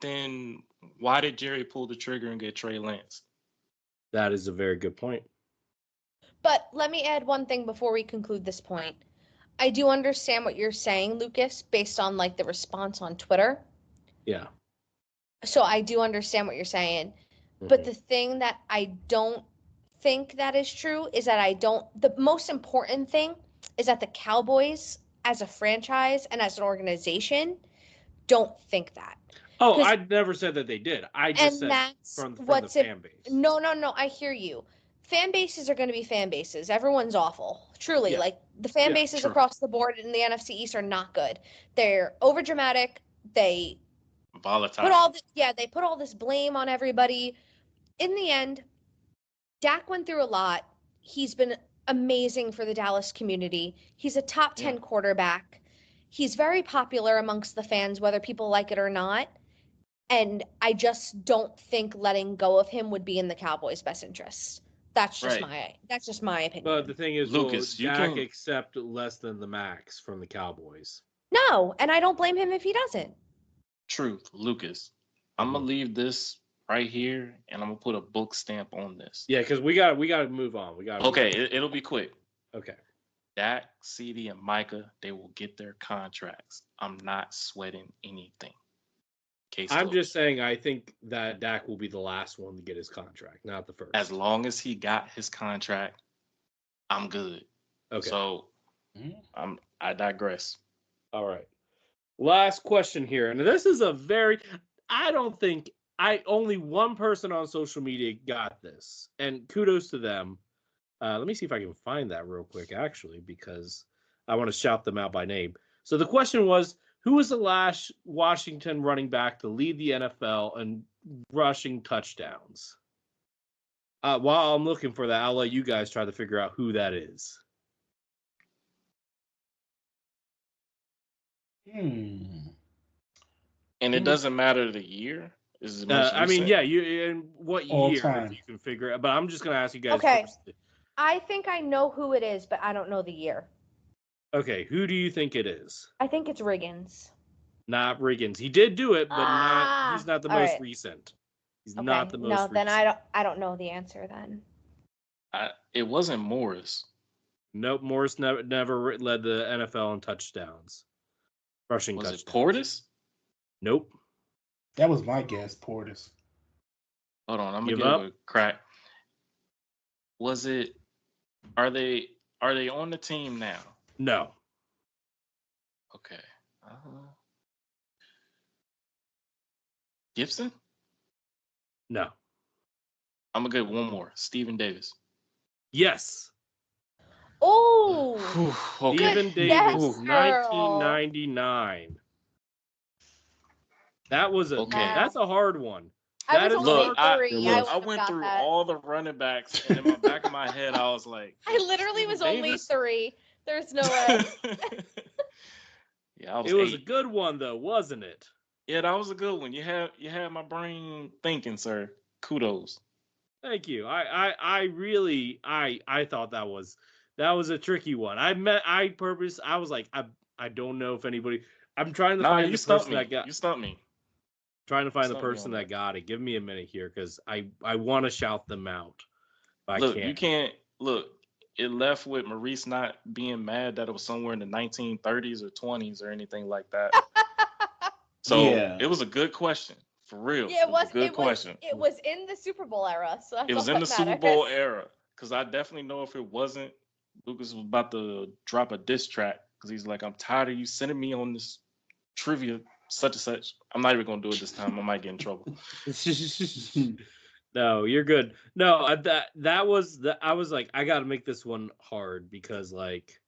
then why did Jerry pull the trigger and get Trey Lance? That is a very good point. But let me add one thing before we conclude this point. I do understand what you're saying, Lucas, based on like the response on Twitter. Yeah. So I do understand what you're saying. Mm-hmm. But the thing that I don't think that is true is that the most important thing is that the Cowboys as a franchise and as an organization don't think that. Oh, I never said that they did. I just said from the fan base. No, I hear you. Fan bases are going to be fan bases. Everyone's awful. Truly. Yeah. Like the fan bases across the board in the NFC East are not good. They're overdramatic. They volatile. They put all this blame on everybody. In the end, Dak went through a lot. He's been amazing for the Dallas community. He's a top 10 quarterback. He's very popular amongst the fans, whether people like it or not. And I just don't think letting go of him would be in the Cowboys' best interest. That's just my opinion. But the thing is, Lucas, will Dak accept less than the max from the Cowboys? No, and I don't blame him if he doesn't. Truth, Lucas. I'm gonna leave this right here, and I'm gonna put a book stamp on this. Yeah, because we got to move on. It'll be quick. Okay. Dak, CD, and Micah, they will get their contracts. I'm not sweating anything. I'm just saying I think that Dak will be the last one to get his contract, not the first. As long as he got his contract, I'm good. Okay. So I digress. All right. Last question here. And this is only one person on social media got this. And kudos to them. Let me see if I can find that real quick, actually, because I want to shout them out by name. So the question was, who was the last Washington running back to lead the NFL in rushing touchdowns? While I'm looking for that, I'll let you guys try to figure out who that is. And it doesn't matter the year. Is it most recent? in what All year time. if you can figure it. But I'm just going to ask you guys Okay. first. I think I know who it is, but I don't know the year. Okay, who do you think it is? I think it's Riggins. Not Riggins. He did do it, but he's not the most recent. He's not the most recent. No, then I don't know the answer then. It wasn't Morris. Nope, Morris never led the NFL in touchdowns. Rushing touchdowns. Was it Portis? Nope. That was my guess, Portis. Hold on, I'm gonna give it a crack. Was it? Are they on the team now? No. Okay. Gibson? No. I'm gonna get one more. Stephen Davis. Yes. Oh. Okay. Stephen Davis, 1999. That was that's a hard one. I went through all the running backs, and in the back of my head, I was like, I literally was only 3. There's no way. Yeah, it was 8. A good one though, wasn't it? Yeah, that was a good one. You had my brain thinking, sir. Kudos. Thank you. I really thought that was a tricky one. I was like, I don't know if anybody. I'm trying to find the person that got. You stumped me. Trying to find the person that got it. Give me a minute here, because I want to shout them out. But Look, I can't. You can't look. It left with Maurice not being mad that it was somewhere in the 1930s or 20s or anything like that. So It was a good question. For real. Yeah, it was a good question. It was in the Super Bowl era. So it was in the Super Bowl era. Because I definitely know if it wasn't, Lucas was about to drop a diss track. Because he's like, I'm tired of you sending me on this trivia such and such. I'm not even going to do it this time. I might get in trouble. No, you're good. No, that was I was like, I got to make this one hard, because like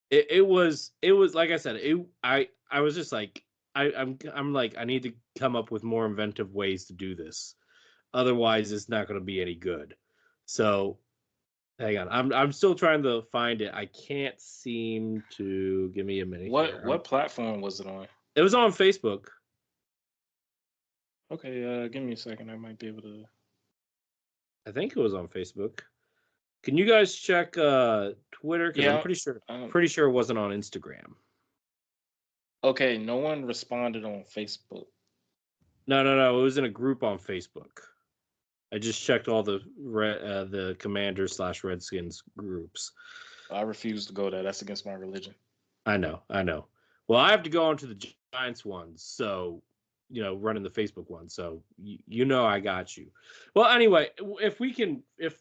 it was like I said, I was just like, I'm like, I need to come up with more inventive ways to do this. Otherwise, it's not going to be any good. So, hang on. I'm still trying to find it. I can't seem to. Give me a minute. What platform was it on? It was on Facebook. Okay, give me a second. I might be able to. I think it was on Facebook. Can you guys check Twitter? Because I'm pretty sure it wasn't on Instagram. Okay, no one responded on Facebook. No. It was in a group on Facebook. I just checked all the Commanders/Redskins groups. I refuse to go there. That's against my religion. I know. Well, I have to go on to the Giants ones, so running the Facebook one. So I got you. Well, anyway, if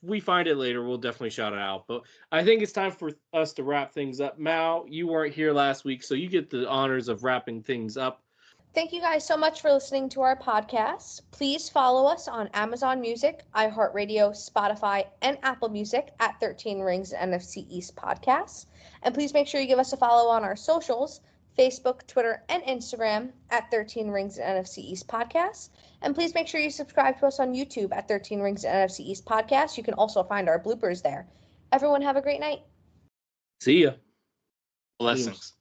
we find it later, we'll definitely shout it out. But I think it's time for us to wrap things up. Mal, you weren't here last week, so you get the honors of wrapping things up. Thank you guys so much for listening to our podcast. Please follow us on Amazon Music, iHeartRadio, Spotify, and Apple Music at 13 Rings NFC East Podcast. And please make sure you give us a follow on our socials, Facebook, Twitter, and Instagram at 13 Rings NFC East Podcast. And please make sure you subscribe to us on YouTube at 13 Rings NFC East Podcast. You can also find our bloopers there. Everyone have a great night. See ya. Blessings.